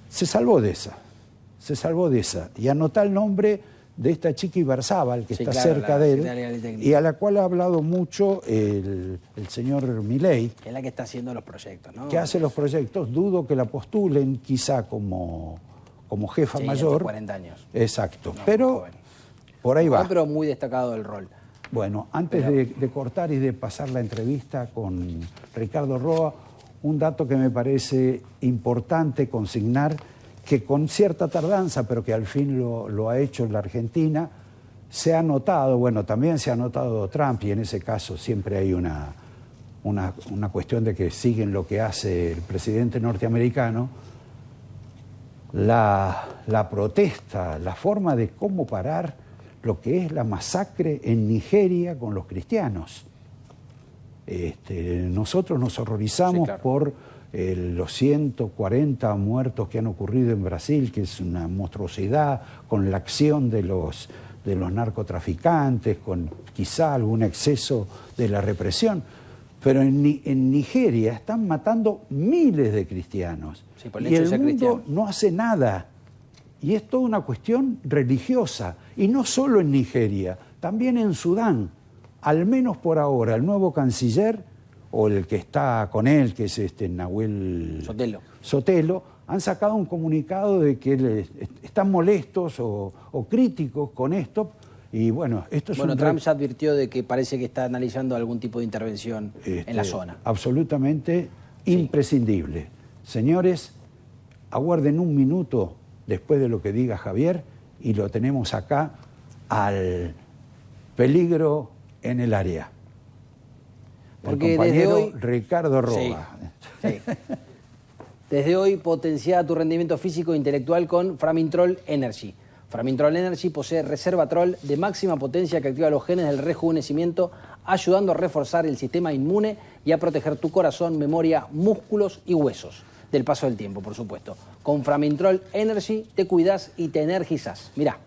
S2: Se salvó de esa. Y anotá el nombre de esta chica Ibarzábal, que
S3: Sí,
S2: está
S3: claro,
S2: cerca
S3: la
S2: de
S3: secretaria
S2: él,
S3: técnica.
S2: y a la cual ha hablado mucho el señor Milei,
S3: Que es la que está haciendo los proyectos, ¿no?
S2: que hace los proyectos. Dudo que la postulen quizá como jefa
S3: Sí,
S2: mayor.
S3: hasta 40 años.
S2: Exacto.
S3: No,
S2: pero
S3: joven.
S2: por ahí va.
S3: Pero muy destacado el rol.
S2: Bueno, antes de cortar y de pasar la entrevista con Ricardo Roa, un dato que me parece importante consignar, que con cierta tardanza, pero que al fin lo ha hecho en la Argentina, se ha notado, bueno, también se ha notado Trump, y en ese caso siempre hay una cuestión de que siguen lo que hace el presidente norteamericano, la protesta, la forma de cómo parar lo que es la masacre en Nigeria con los cristianos. Nosotros nos horrorizamos,
S3: Sí, claro,
S2: por los 140 muertos que han ocurrido en Brasil, que es una monstruosidad, con la acción de los narcotraficantes, con quizá algún exceso de la represión. Pero en Nigeria están matando miles de cristianos.
S3: Sí, por el
S2: y
S3: hecho de
S2: el
S3: ser
S2: mundo
S3: cristiano.
S2: no hace nada. Y es toda una cuestión religiosa. Y no solo en Nigeria, también en Sudán. Al menos por ahora, el nuevo canciller, o el que está con él, que es Nahuel Sotelo, han sacado un comunicado de que están molestos o críticos con esto. Y bueno, esto es
S3: Trump ya advirtió de que parece que está analizando algún tipo de intervención en la zona.
S2: Absolutamente imprescindible. Señores, aguarden un minuto después de lo que diga Javier, y lo tenemos acá al peligro en el área.
S3: Porque
S2: el compañero
S3: desde hoy,
S2: Ricardo Roa.
S3: Sí. Desde hoy potencia tu rendimiento físico e intelectual con Framintrol Energy. Framintrol Energy posee Reservatrol de máxima potencia que activa los genes del rejuvenecimiento, ayudando a reforzar el sistema inmune y a proteger tu corazón, memoria, músculos y huesos. Del paso del tiempo, por supuesto. Con Framintrol Energy te cuidas y te energizas. Mirá.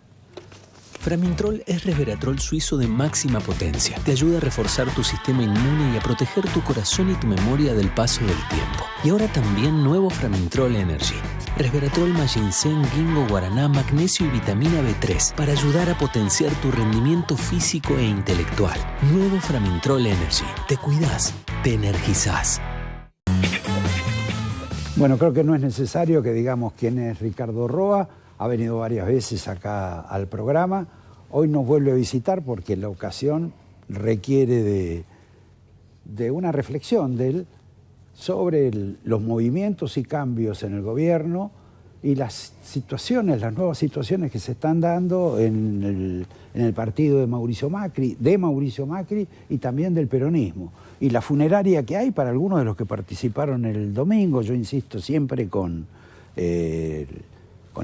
S7: Framintrol es resveratrol suizo de máxima potencia. Te ayuda a reforzar tu sistema inmune y a proteger tu corazón y tu memoria del paso del tiempo. Y ahora también nuevo Framintrol Energy. Resveratrol más ginseng, ginkgo, guaraná, magnesio y vitamina B3 para ayudar a potenciar tu rendimiento físico e intelectual. Nuevo Framintrol Energy. Te cuidas, te energizás.
S2: Bueno, creo que no es necesario que digamos quién es Ricardo Roa. Ha venido varias veces acá al programa. Hoy nos vuelve a visitar porque la ocasión requiere de una reflexión de él sobre los movimientos y cambios en el gobierno y las nuevas situaciones que se están dando en el partido de Mauricio Macri y también del peronismo. Y la funeraria que hay para algunos de los que participaron el domingo, yo insisto siempre con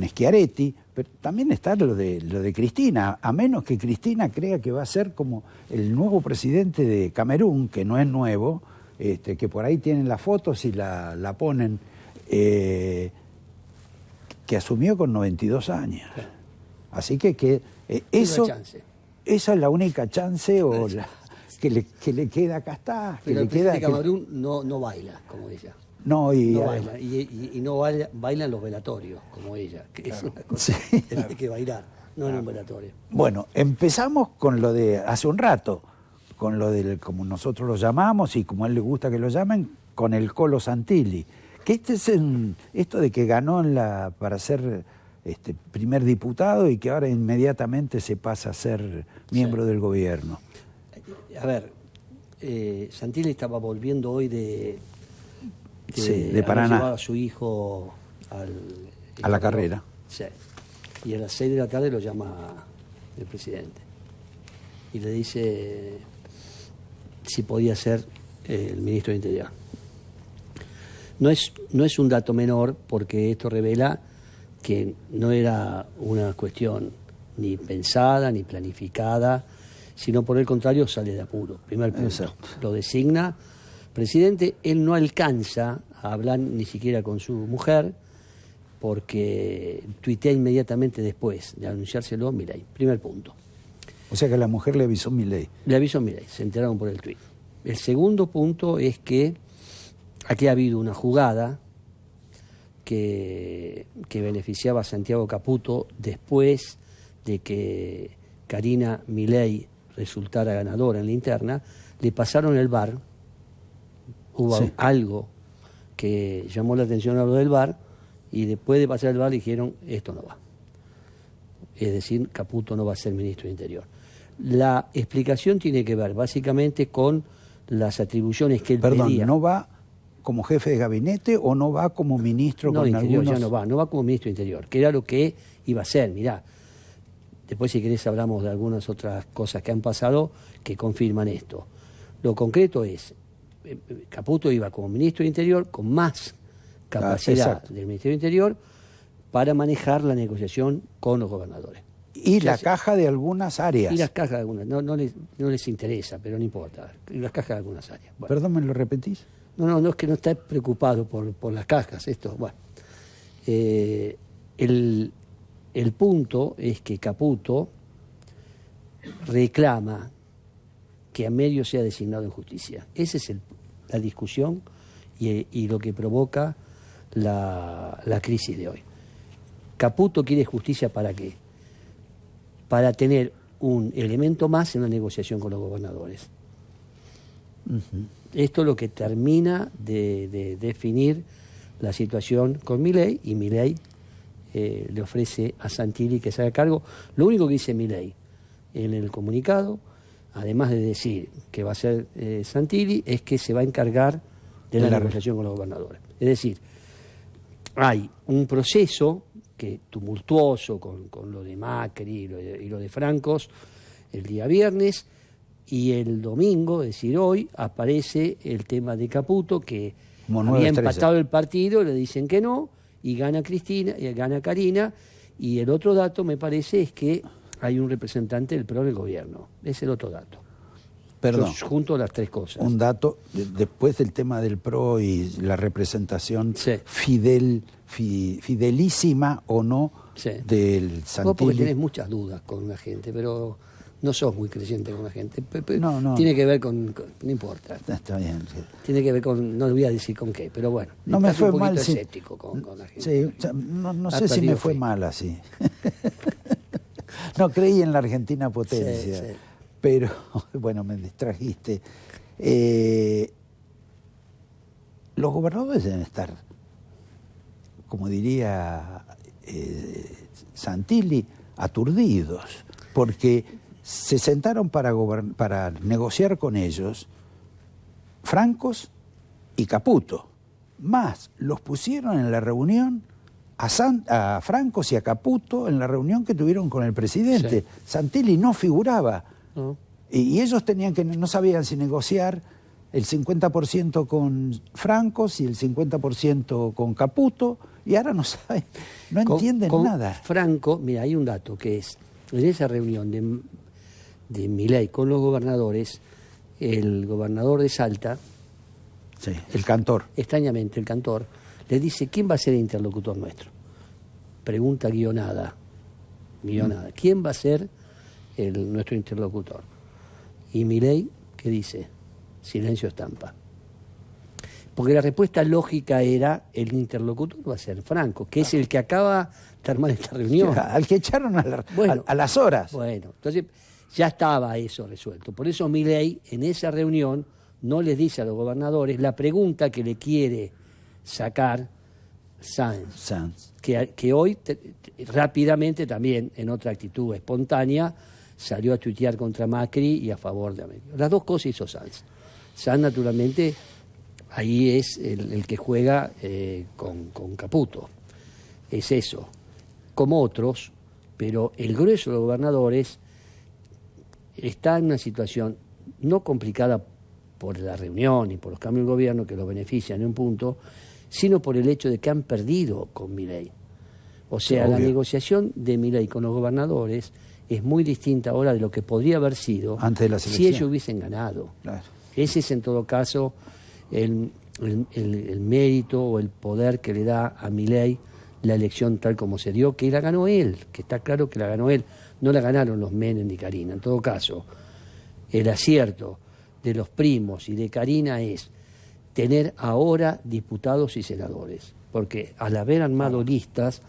S2: Schiaretti, pero también está lo de Cristina, a menos que Cristina crea que va a ser como el nuevo presidente de Camerún, que no es nuevo, que por ahí tienen las fotos y la ponen, que asumió con 92 años. Claro. Así que esa es la única chance que le queda acá está.
S8: Pero el presidente de Camerún no baila como ella.
S2: No
S8: baila. Y no baila en los velatorios como ella. Que claro. Es una cosa que hay que bailar, no en un velatorio.
S2: Bueno, empezamos con lo de hace un rato, con lo del, como nosotros lo llamamos y como a él le gusta que lo llamen, con el Colo Santilli. Que esto de que ganó para ser primer diputado y que ahora inmediatamente se pasa a ser miembro del gobierno.
S8: A ver, Santilli estaba volviendo hoy de
S2: Paraná.
S8: Llevar a su hijo
S2: a la carrera.
S8: Sí. Y a las 6 de la tarde lo llama el presidente. Y le dice si podía ser el ministro de Interior. No es un dato menor, porque esto revela que no era una cuestión ni pensada, ni planificada, sino por el contrario sale de apuro. Primer punto. Exacto. Lo designa presidente, él no alcanza a hablar ni siquiera con su mujer, porque tuitea inmediatamente después de anunciárselo Milei. Primer punto.
S2: O sea que la mujer le avisó Milei.
S8: Le avisó Milei, se enteraron por el tuit. El segundo punto es que aquí ha habido una jugada que beneficiaba a Santiago Caputo después de que Karina Milei resultara ganadora en la interna. Le pasaron el VAR, hubo algo que llamó la atención a lo del VAR, y después de pasar el VAR dijeron, esto no va. Es decir, Caputo no va a ser ministro de Interior. La explicación tiene que ver básicamente con las atribuciones que él pedía.
S2: ¿No va como jefe de gabinete o no va como ministro con
S8: Interior,
S2: algunos...?
S8: Ya no va como ministro de Interior, que era lo que iba a ser. Mirá, después si querés hablamos de algunas otras cosas que han pasado que confirman esto. Lo concreto es, Caputo iba como ministro de Interior con más capacidad del Ministerio de Interior para manejar la negociación con los gobernadores.
S2: Y la caja de algunas áreas.
S8: Y las cajas de algunas, no les interesa, pero no importa. Las cajas de algunas áreas. Bueno.
S2: Perdón, ¿me lo repetís?
S8: No, es que no está preocupado por las cajas. Esto, bueno. El punto es que Caputo reclama que Amerio sea designado en justicia. Esa es la discusión y lo que provoca la crisis de hoy. Caputo quiere justicia ¿para qué? Para tener un elemento más en la negociación con los gobernadores. Uh-huh. Esto es lo que termina de definir la situación con Milei, y Milei le ofrece a Santilli que se haga cargo. Lo único que dice Milei en el comunicado, además de decir que va a ser Santilli, es que se va a encargar de la negociación con los gobernadores. Es decir, hay un proceso que tumultuoso con lo de Macri y lo de Francos el día viernes, y el domingo, es decir, hoy, aparece el tema de Caputo, que había empatado el partido, le dicen que no, y gana Karina, y el otro dato, me parece, es que hay un representante del PRO en el gobierno. Es el otro dato.
S2: Perdón.
S8: Yo junto las tres cosas.
S2: Un dato, después del tema del PRO y la representación fidelísima o no del Santilli.
S8: Vos porque tenés muchas dudas con la gente, pero no sos muy creyente con la gente.
S2: No.
S8: Tiene que ver con no importa.
S2: Está bien. Sí.
S8: Tiene que ver con, no voy a decir con qué, pero bueno.
S2: No me fue mal.
S8: Escéptico con la gente.
S2: Sí, no sé si me fue mal así. No creí en la Argentina potencia. Sí. Pero, bueno, me distrajiste. Los gobernadores deben estar, como diría Santilli, aturdidos, porque se sentaron para negociar con ellos Francos y Caputo. Más, los pusieron en la reunión a Francos y a Caputo en la reunión que tuvieron con el presidente.
S8: Sí.
S2: Santilli no figuraba.
S8: No.
S2: Y ellos no sabían si negociar el 50% con Francos y el 50% con Caputo, y ahora no saben, no entienden
S8: con
S2: nada.
S8: Franco, mira, hay un dato que es, en esa reunión de Milei con los gobernadores, el gobernador de Salta,
S2: Sí, el cantor.
S8: extrañamente el cantor, le dice, ¿quién va a ser el interlocutor nuestro? Pregunta guionada. ¿Quién va a ser nuestro interlocutor? Y Milei, ¿qué dice? Silencio estampa. Porque la respuesta lógica era, el interlocutor va a ser Franco, que es el que acaba de armar esta reunión.
S2: Ya, al que echaron a las horas.
S8: Bueno, entonces ya estaba eso resuelto. Por eso Milei en esa reunión no les dice a los gobernadores la pregunta que le quiere sacar Sanz, que hoy rápidamente también, en otra actitud espontánea, salió a tuitear contra Macri y a favor de América. Las dos cosas hizo Sanz. Sanz, naturalmente, ahí es el que juega con Caputo. Es eso. Como otros, pero el grueso de los gobernadores está en una situación no complicada por la reunión y por los cambios de gobierno que los benefician en un punto, sino por el hecho de que han perdido con Milei. O sea,
S2: Obvio.
S8: la negociación de Milei con los gobernadores es muy distinta ahora de lo que podría haber sido
S2: Antes de la
S8: si
S2: selección.
S8: ellos hubiesen ganado.
S2: Claro.
S8: Ese es en todo caso el mérito o el poder que le da a Milei la elección tal como se dio, que la ganó él, que está claro que la ganó él, no la ganaron los Menem ni Carina. En todo caso, el acierto de los primos y de Carina es tener ahora diputados y senadores, porque al haber armado listas,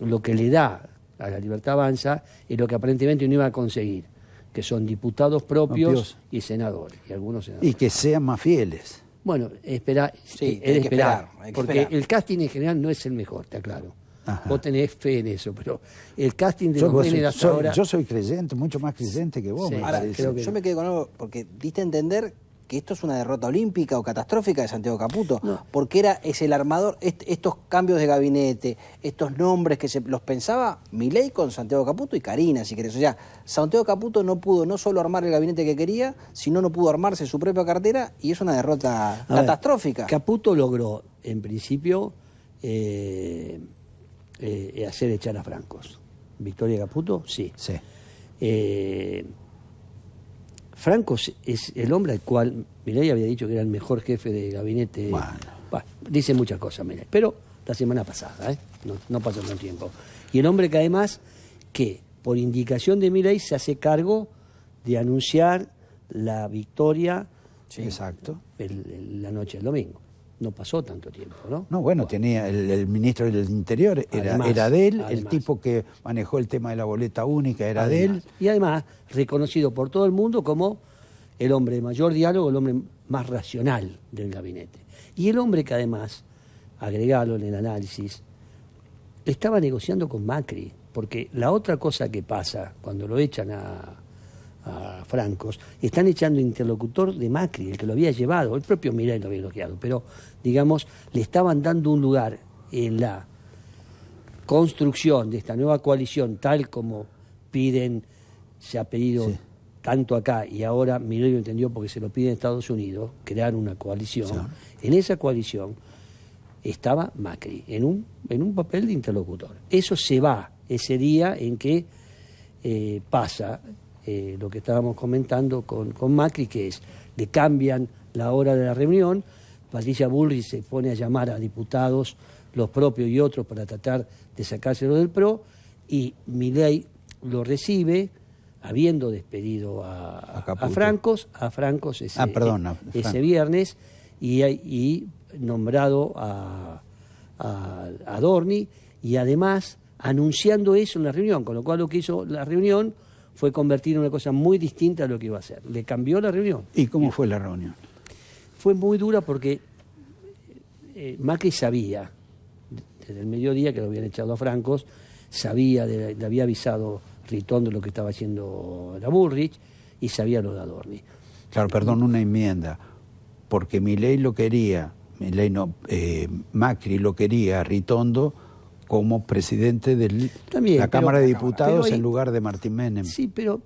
S8: lo que le da a la Libertad Avanza es lo que aparentemente no iba a conseguir, que son diputados propios y senadores, y algunos senadores.
S2: Y que sean más fieles.
S8: Bueno, espera,
S3: Sí,
S8: es
S3: hay que
S8: esperar,
S3: esperar, hay que
S8: porque
S3: esperar.
S8: el casting en general no es el mejor, te aclaro.
S2: Ajá.
S8: Vos tenés fe en eso, pero el casting de los Menem hasta ahora...
S2: Yo soy creyente, mucho más creyente que vos.
S8: Sí.
S2: me
S3: Ahora,
S2: parece.
S8: creo que
S3: yo
S8: no.
S3: me quedé con algo, porque diste a entender que esto es una derrota olímpica o catastrófica de Santiago Caputo,
S8: No.
S3: porque es el armador, estos cambios de gabinete, estos nombres que se los pensaba Milei con Santiago Caputo y Carina, si querés. O sea, Santiago Caputo no pudo no solo armar el gabinete que quería, sino no pudo armarse su propia cartera, y es una derrota
S8: A ver,
S3: catastrófica.
S8: Caputo logró, en principio, hacer echar a Francos. ¿Victoria Caputo? Sí.
S2: Sí.
S8: Francos es el hombre al cual Milei había dicho que era el mejor jefe de gabinete.
S2: Bueno.
S8: Dice muchas cosas Milei, pero la semana pasada, no pasó tanto tiempo. Y el hombre que además, que por indicación de Milei se hace cargo de anunciar la victoria
S2: Exacto.
S8: la noche del domingo. No pasó tanto tiempo, ¿no?
S2: No, bueno, tenía el ministro del Interior,
S8: Además,
S2: era de él, el
S8: además.
S2: tipo que manejó el tema de la boleta única era de él.
S8: Además. Y además, reconocido por todo el mundo como el hombre de mayor diálogo, el hombre más racional del gabinete. Y el hombre que además, agregalo en el análisis, estaba negociando con Macri, porque la otra cosa que pasa cuando lo echan a Francos, están echando interlocutor de Macri, el que lo había llevado, el propio Milei lo había elogiado, pero digamos, le estaban dando un lugar en la construcción de esta nueva coalición, tal como se ha pedido
S2: Sí.
S8: tanto acá, y ahora Milei lo entendió porque se lo pide en Estados Unidos, crear una coalición.
S2: Sí.
S8: En esa coalición estaba Macri, en un papel de interlocutor. Eso se va ese día en que pasa lo que estábamos comentando con Macri, que es, le cambian la hora de la reunión, Patricia Bullrich se pone a llamar a diputados, los propios y otros, para tratar de sacárselo del PRO, y Milei lo recibe, habiendo despedido a Francos ese viernes, y nombrado a Adorni, y además anunciando eso en la reunión, con lo cual lo que hizo la reunión fue convertir en una cosa muy distinta a lo que iba a hacer. Le cambió la reunión.
S2: ¿Y cómo fue la reunión?
S8: Fue muy dura porque Macri sabía, desde el mediodía que lo habían echado a Francos, le había avisado Ritondo de lo que estaba haciendo la Bullrich, y sabía lo de Adorni.
S2: Claro, perdón, una enmienda, porque Milei lo quería, Macri lo quería a Ritondo como presidente de la Cámara de Diputados en lugar de Martín Menem.
S8: Sí, pero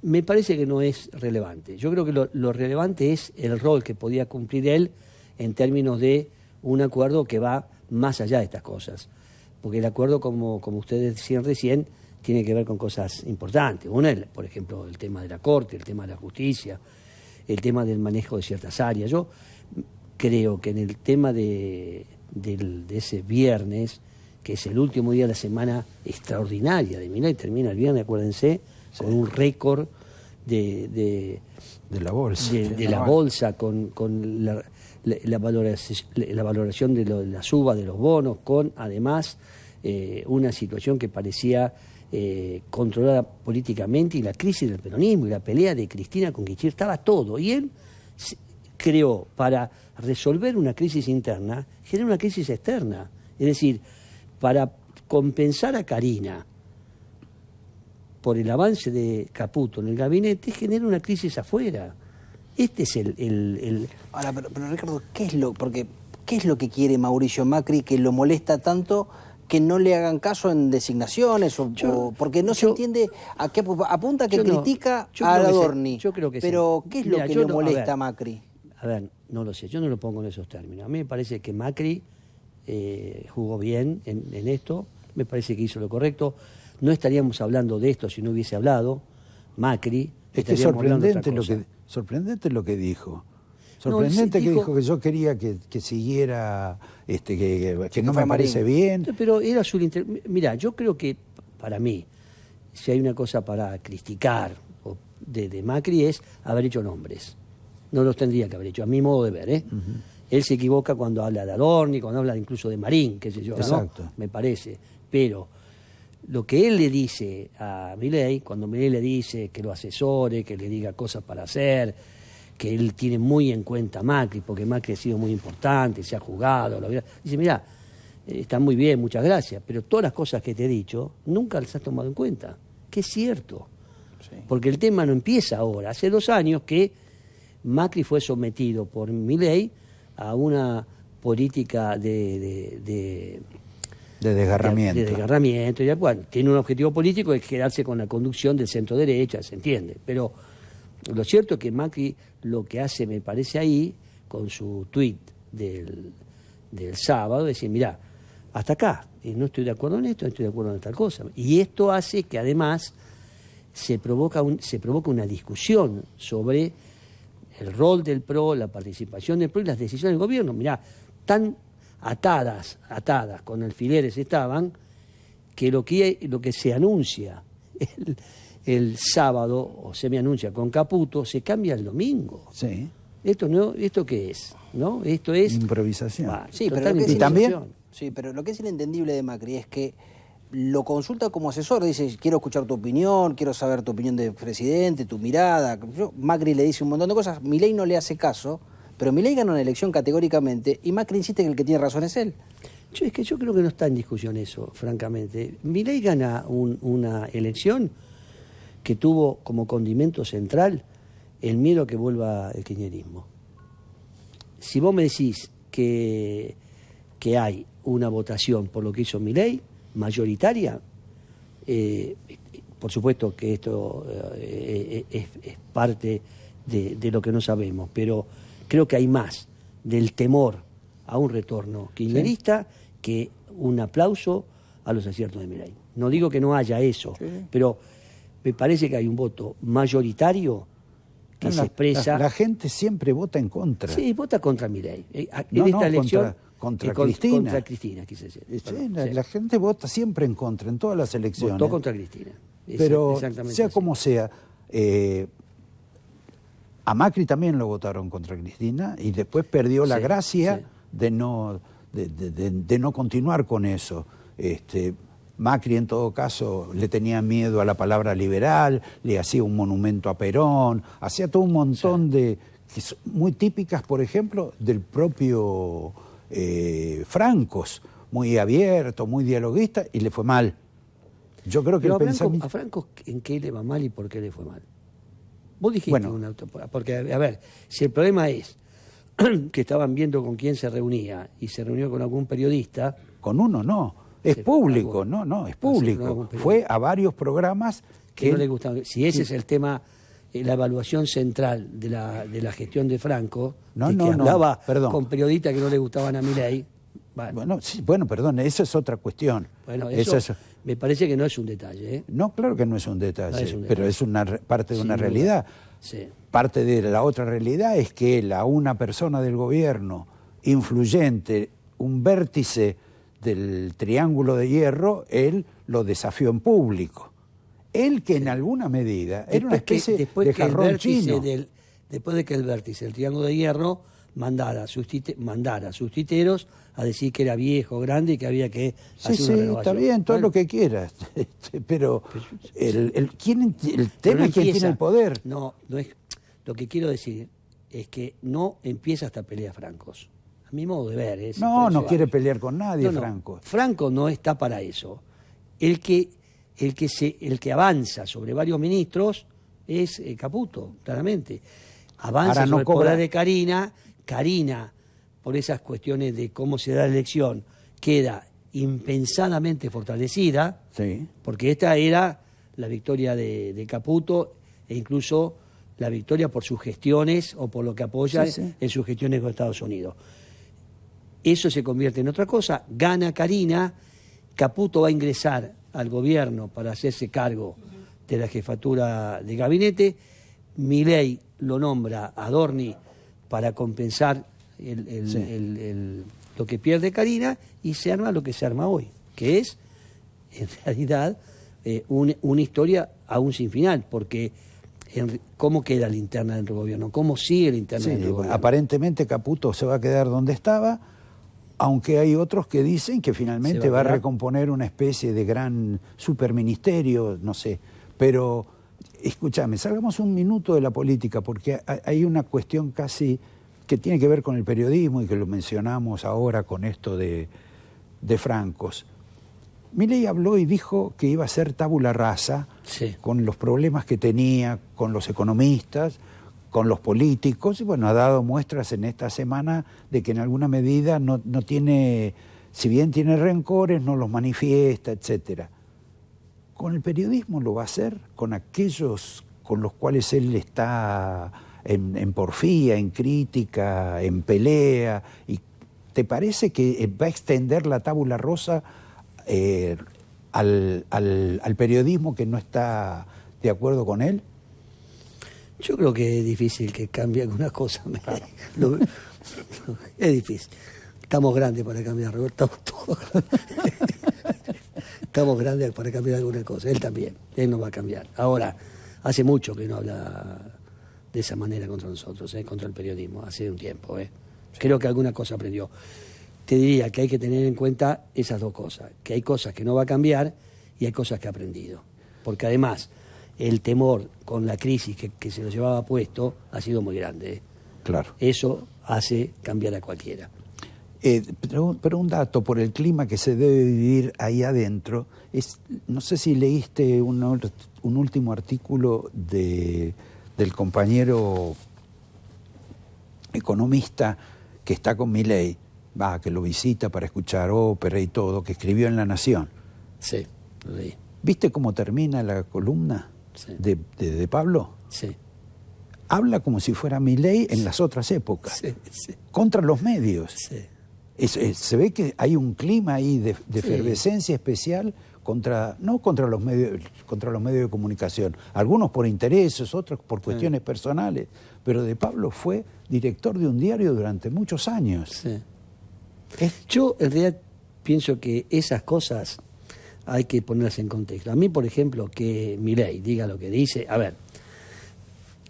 S8: me parece que no es relevante. Yo creo que lo relevante es el rol que podía cumplir él en términos de un acuerdo que va más allá de estas cosas. Porque el acuerdo, como ustedes decían recién, tiene que ver con cosas importantes. Una es, por ejemplo, el tema de la Corte, el tema de la justicia, el tema del manejo de ciertas áreas. Yo creo que en el tema de ese viernes, que es el último día de la semana extraordinaria de Milei, termina el viernes, acuérdense, con un récord de
S2: la bolsa.
S8: De la bolsa, con la valoración de la suba de los bonos, con además una situación que parecía controlada políticamente, y la crisis del peronismo y la pelea de Cristina con Kirchner, estaba todo. Y él creó, para resolver una crisis interna, genera una crisis externa. Es decir, para compensar a Karina por el avance de Caputo en el gabinete, genera una crisis afuera. Este es el...
S3: Ahora, pero Ricardo, ¿qué es lo que quiere Mauricio Macri que lo molesta tanto que no le hagan caso en designaciones? Porque no se entiende a qué apunta, que critica a Adorni.
S8: Yo creo que
S3: pero
S8: sí.
S3: ¿qué es lo que le molesta a Macri?
S8: A ver, no lo sé, yo no lo pongo en esos términos. A mí me parece que Macri jugó bien en esto, me parece que hizo lo correcto. No estaríamos hablando de esto si no hubiese hablado Macri.
S2: Es que sorprendente lo que dijo. Sorprendente que dijo que yo quería que siguiera, que no me parece bien.
S8: Pero era su... Mirá, yo creo que, para mí, si hay una cosa para criticar de Macri es haber hecho nombres. No los tendría que haber hecho, a mi modo de ver, ¿eh? Uh-huh. Él se equivoca cuando habla de Adorni, cuando habla incluso de Marín, qué sé yo,
S2: exacto,
S8: ¿no? Me parece. Pero lo que él le dice a Milei, cuando Milei le dice que lo asesore, que le diga cosas para hacer, que él tiene muy en cuenta a Macri, porque Macri ha sido muy importante, se ha jugado, dice, mirá, está muy bien, muchas gracias, pero todas las cosas que te he dicho nunca las has tomado en cuenta, que es cierto. Sí. Porque el tema no empieza ahora. Hace 2 años que Macri fue sometido por Milei a una política de
S2: desgarramiento.
S8: De desgarramiento. Y, bueno, tiene un objetivo político, es quedarse con la conducción del centro derecha, se entiende. Pero lo cierto es que Macri lo que hace, me parece ahí, con su tuit del sábado, es decir, mirá, hasta acá, no estoy de acuerdo en esto, no estoy de acuerdo en tal cosa. Y esto hace que además se provoca una discusión sobre el rol del PRO, la participación del PRO y las decisiones del gobierno. Mirá, tan atadas con alfileres estaban, que lo que se anuncia el sábado, o se me anuncia con Caputo, se cambia el domingo.
S2: Sí.
S8: ¿Esto qué es? ¿No? Esto es
S2: improvisación.
S3: Sí, pero
S2: ¿Y también?
S3: Sí, pero lo que es inentendible de Macri es que lo consulta como asesor, dice, quiero escuchar tu opinión, quiero saber tu opinión de presidente, tu mirada. Macri le dice un montón de cosas, Milei no le hace caso, pero Milei gana una elección categóricamente y Macri insiste que el que tiene razón es él.
S8: Es que yo creo que no está en discusión eso, francamente. Milei gana una elección que tuvo como condimento central el miedo a que vuelva el kirchnerismo. Si vos me decís que hay una votación por lo que hizo Milei, mayoritaria, por supuesto que esto es parte de lo que no sabemos, pero creo que hay más del temor a un retorno kirchnerista que un aplauso a los aciertos de Milei. No digo que no haya eso, pero me parece que hay un voto mayoritario que se expresa...
S2: La gente siempre vota en contra.
S8: Sí, vota contra Milei. En esta elección...
S2: Contra Cristina.
S8: Contra Cristina, quise decir.
S2: La gente vota siempre en contra, en todas las elecciones.
S8: Votó contra Cristina.
S2: Pero sea como sea, a Macri también lo votaron contra Cristina y después perdió la gracia de no continuar con eso. Macri en todo caso le tenía miedo a la palabra liberal, le hacía un monumento a Perón, hacía todo un montón de... muy típicas, por ejemplo, del propio... Francos, muy abierto, muy dialoguista, y le fue mal. Yo creo que
S8: pero a Franco, ¿en qué le va mal y por qué le fue mal? Vos dijiste porque, a ver, si el problema es que estaban viendo con quién se reunía y se reunió con algún periodista.
S2: Con uno no, es
S8: Sí,
S2: público,
S8: algún-
S2: no, es
S8: con algún
S2: público.
S8: periodista.
S2: Fue a varios programas
S8: que no le gustaban. Si ese es el tema, la evaluación central de la gestión de Franco,
S2: No,
S8: de
S2: no,
S8: que
S2: no,
S8: hablaba
S2: perdón.
S8: con periodistas que no le gustaban a Milei.
S2: Bueno, sí, bueno, perdón, esa es otra cuestión.
S8: Bueno,
S2: Esa
S8: eso
S2: es-
S8: me parece que no es un detalle, ¿eh?
S2: No, claro que no es un detalle,
S8: No es un
S2: pero
S8: detalle.
S2: es una parte de
S8: Sin
S2: una
S8: duda.
S2: realidad.
S8: Sí.
S2: Parte de la otra realidad es que una persona del gobierno influyente, un vértice del Triángulo de Hierro, él lo desafió en público. Él que en alguna medida era una especie de jarrón chino.
S8: Después de que el vértice del Triángulo de Hierro mandara a sus titeros a decir que era viejo, grande y que había que
S2: Sí,
S8: hacer
S2: sí,
S8: una renovación.
S2: está bien, todo
S8: Bueno,
S2: lo que quieras. Pero el
S8: pero
S2: tema
S8: no
S2: es quién
S8: empieza.
S2: tiene el poder.
S8: No es. Lo que quiero decir es que no empieza esta pelea Francos. A mi modo de ver.
S2: No quiere pelear con nadie,
S8: No, no.
S2: Franco.
S8: Franco no está para eso. El que avanza sobre varios ministros es Caputo, claramente. Avanza
S2: Ahora no
S8: sobre el
S2: cobra.
S8: poder de Carina. Carina, por esas cuestiones de cómo se da la elección, queda impensadamente fortalecida,
S2: Sí.
S8: porque esta era la victoria de Caputo e incluso la victoria por sus gestiones o por lo que apoya
S2: Sí, sí.
S8: en sus gestiones con Estados Unidos. Eso se convierte en otra cosa, gana Carina, Caputo va a ingresar al gobierno para hacerse cargo de la jefatura de gabinete, Milei lo nombra a Adorni para compensar lo que pierde Carina y se arma lo que se arma hoy, que es en realidad una historia aún sin final, porque ¿cómo queda la interna dentro del gobierno? ¿Cómo sigue la interna
S2: Sí,
S8: dentro del gobierno?
S2: aparentemente Caputo se va a quedar donde estaba, aunque hay otros que dicen que finalmente
S8: ¿Se va a
S2: va a
S8: quedar?
S2: recomponer una especie de gran superministerio, no sé. Pero, escúchame, salgamos un minuto de la política, porque hay una cuestión casi que tiene que ver con el periodismo y que lo mencionamos ahora con esto de Francos. Milei habló y dijo que iba a ser tabula rasa
S8: Sí.
S2: con los problemas que tenía, con los economistas, con los políticos, y bueno, ha dado muestras en esta semana de que en alguna medida no tiene, si bien tiene rencores, no los manifiesta, etcétera. ¿Con el periodismo lo va a hacer? ¿Con aquellos con los cuales él está en porfía, en crítica, en pelea? ¿Y te parece que va a extender la tabula rasa al periodismo que no está de acuerdo con él?
S8: Yo creo que es difícil que cambie alguna cosa. Es difícil. Estamos grandes para cambiar, Roberto. Estamos todos. Estamos grandes para cambiar alguna cosa. Él también. Él no va a cambiar. Ahora, hace mucho que no habla de esa manera contra nosotros, contra el periodismo. Hace un tiempo. Creo que alguna cosa aprendió. Te diría que hay que tener en cuenta esas dos cosas. Que hay cosas que no va a cambiar y hay cosas que ha aprendido. Porque además, el temor con la crisis que se lo llevaba puesto ha sido muy grande.
S2: Claro.
S8: Eso hace cambiar a cualquiera.
S2: Pero un dato, por el clima que se debe vivir ahí adentro, no sé si leíste un último artículo del compañero economista que está con Milei, que lo visita para escuchar ópera y todo, que escribió en La Nación.
S8: Sí, lo leí.
S2: ¿Viste cómo termina la columna
S8: Sí.
S2: de Pablo?
S8: Sí.
S2: Habla como si fuera Milei en las otras épocas,
S8: Sí, sí,
S2: contra los medios.
S8: sí.
S2: Se ve que hay un clima ahí de efervescencia especial no contra los medios de comunicación, algunos por intereses, otros por cuestiones personales, pero de Pablo fue director de un diario durante muchos años.
S8: Sí. Yo en realidad pienso que esas cosas hay que ponerlas en contexto. A mí, por ejemplo, que Milei diga lo que dice, a ver,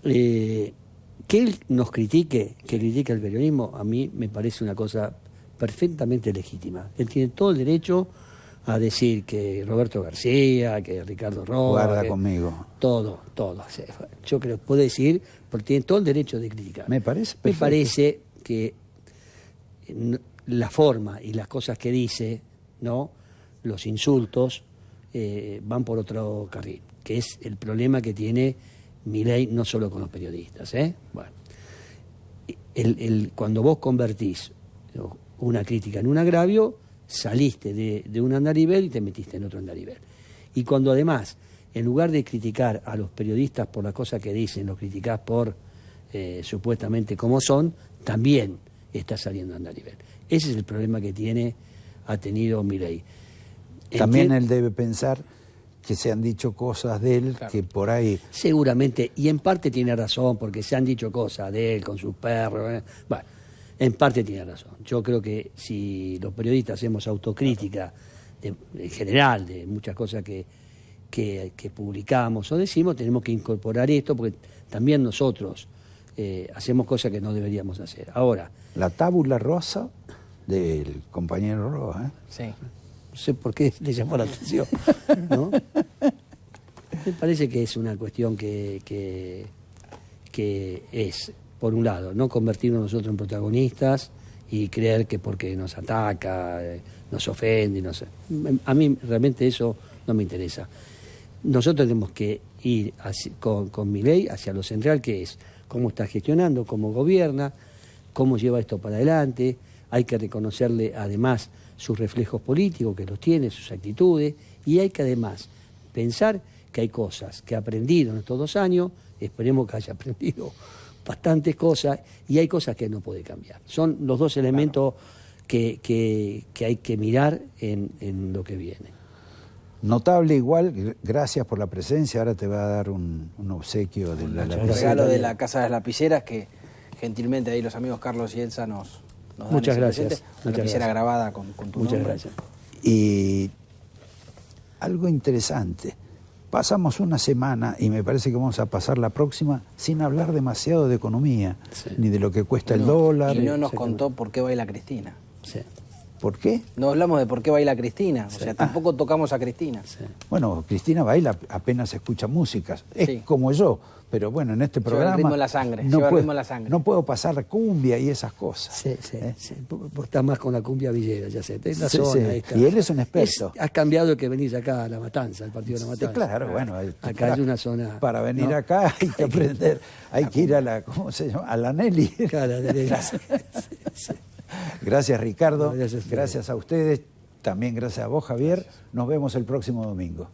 S8: que él nos critique, que critique el periodismo, a mí me parece una cosa perfectamente legítima. Él tiene todo el derecho a decir que Roberto García, que Ricardo Roa...
S2: Guarda conmigo.
S8: Todo. Yo creo que puede decir, porque tiene todo el derecho de criticar.
S2: Me parece
S8: Me
S2: perfecto.
S8: parece que la forma y las cosas que dice, ¿no? Los insultos, van por otro carril, que es el problema que tiene Milei no solo con los periodistas. Bueno, cuando vos convertís una crítica en un agravio, saliste de un andarivel y te metiste en otro andarivel. Y cuando además, en lugar de criticar a los periodistas por las cosas que dicen, los criticás por supuestamente como son, también estás saliendo andarivel. Ese es el problema que ha tenido Milei.
S2: También él debe pensar que se han dicho cosas de él, claro, que por ahí...
S8: Seguramente, y en parte tiene razón, porque se han dicho cosas de él con sus perros. Bueno, en parte tiene razón. Yo creo que si los periodistas hacemos autocrítica en general de muchas cosas que publicamos o decimos, tenemos que incorporar esto, porque también nosotros hacemos cosas que no deberíamos hacer. Ahora...
S2: La tábula rosa del compañero Roa,
S3: Sí.
S8: No sé por qué le llamó la atención, ¿no? Me parece que es una cuestión que es, por un lado, no convertirnos nosotros en protagonistas y creer que porque nos ataca, nos ofende, no sé. A mí realmente eso no me interesa. Nosotros tenemos que ir con Milei hacia lo central, que es cómo está gestionando, cómo gobierna, cómo lleva esto para adelante. Hay que reconocerle además sus reflejos políticos, que los tiene, sus actitudes, y hay que además pensar que hay cosas que ha aprendido en estos 2 años, esperemos que haya aprendido bastantes cosas, y hay cosas que no puede cambiar. Son los 2 elementos que hay que mirar en lo que viene.
S2: Notable igual, gracias por la presencia. Ahora te va a dar un obsequio de la lapicera.
S3: Un regalo de la Casa de las Lapiceras que gentilmente ahí los amigos Carlos y Elsa nos dan.
S8: Muchas gracias.
S3: Una lapicera grabada con tu
S8: Muchas
S3: nombre.
S8: Gracias.
S2: Y algo interesante, pasamos una semana y me parece que vamos a pasar la próxima sin hablar demasiado de economía, sí, ni de lo que cuesta el dólar.
S3: Y no nos contó por qué baila Cristina.
S8: Sí.
S2: ¿Por qué?
S3: No hablamos de por qué baila Cristina, o sea, tampoco tocamos a Cristina.
S8: Sí.
S2: Bueno, Cristina baila apenas escucha músicas, es
S3: Sí,
S2: como yo, pero bueno, en este programa...
S3: Lleva el ritmo en la sangre,
S2: no puedo pasar cumbia y esas cosas.
S8: Sí, sí, sí. Vos estás más con la cumbia villera, ya sé. Es la
S2: Sí,
S8: zona,
S2: sí. Y él es un experto.
S8: Has cambiado que venís acá a La Matanza, al partido de La Matanza.
S2: Sí, claro, bueno.
S8: Acá hay una zona...
S2: Para venir, ¿no?, acá hay que aprender, hay que ir a la, ¿cómo se llama? A la Nelly.
S8: Claro, sí.
S2: Gracias, Ricardo.
S8: No, gracias a
S2: ustedes. También gracias a vos, Javier. Nos vemos el próximo domingo.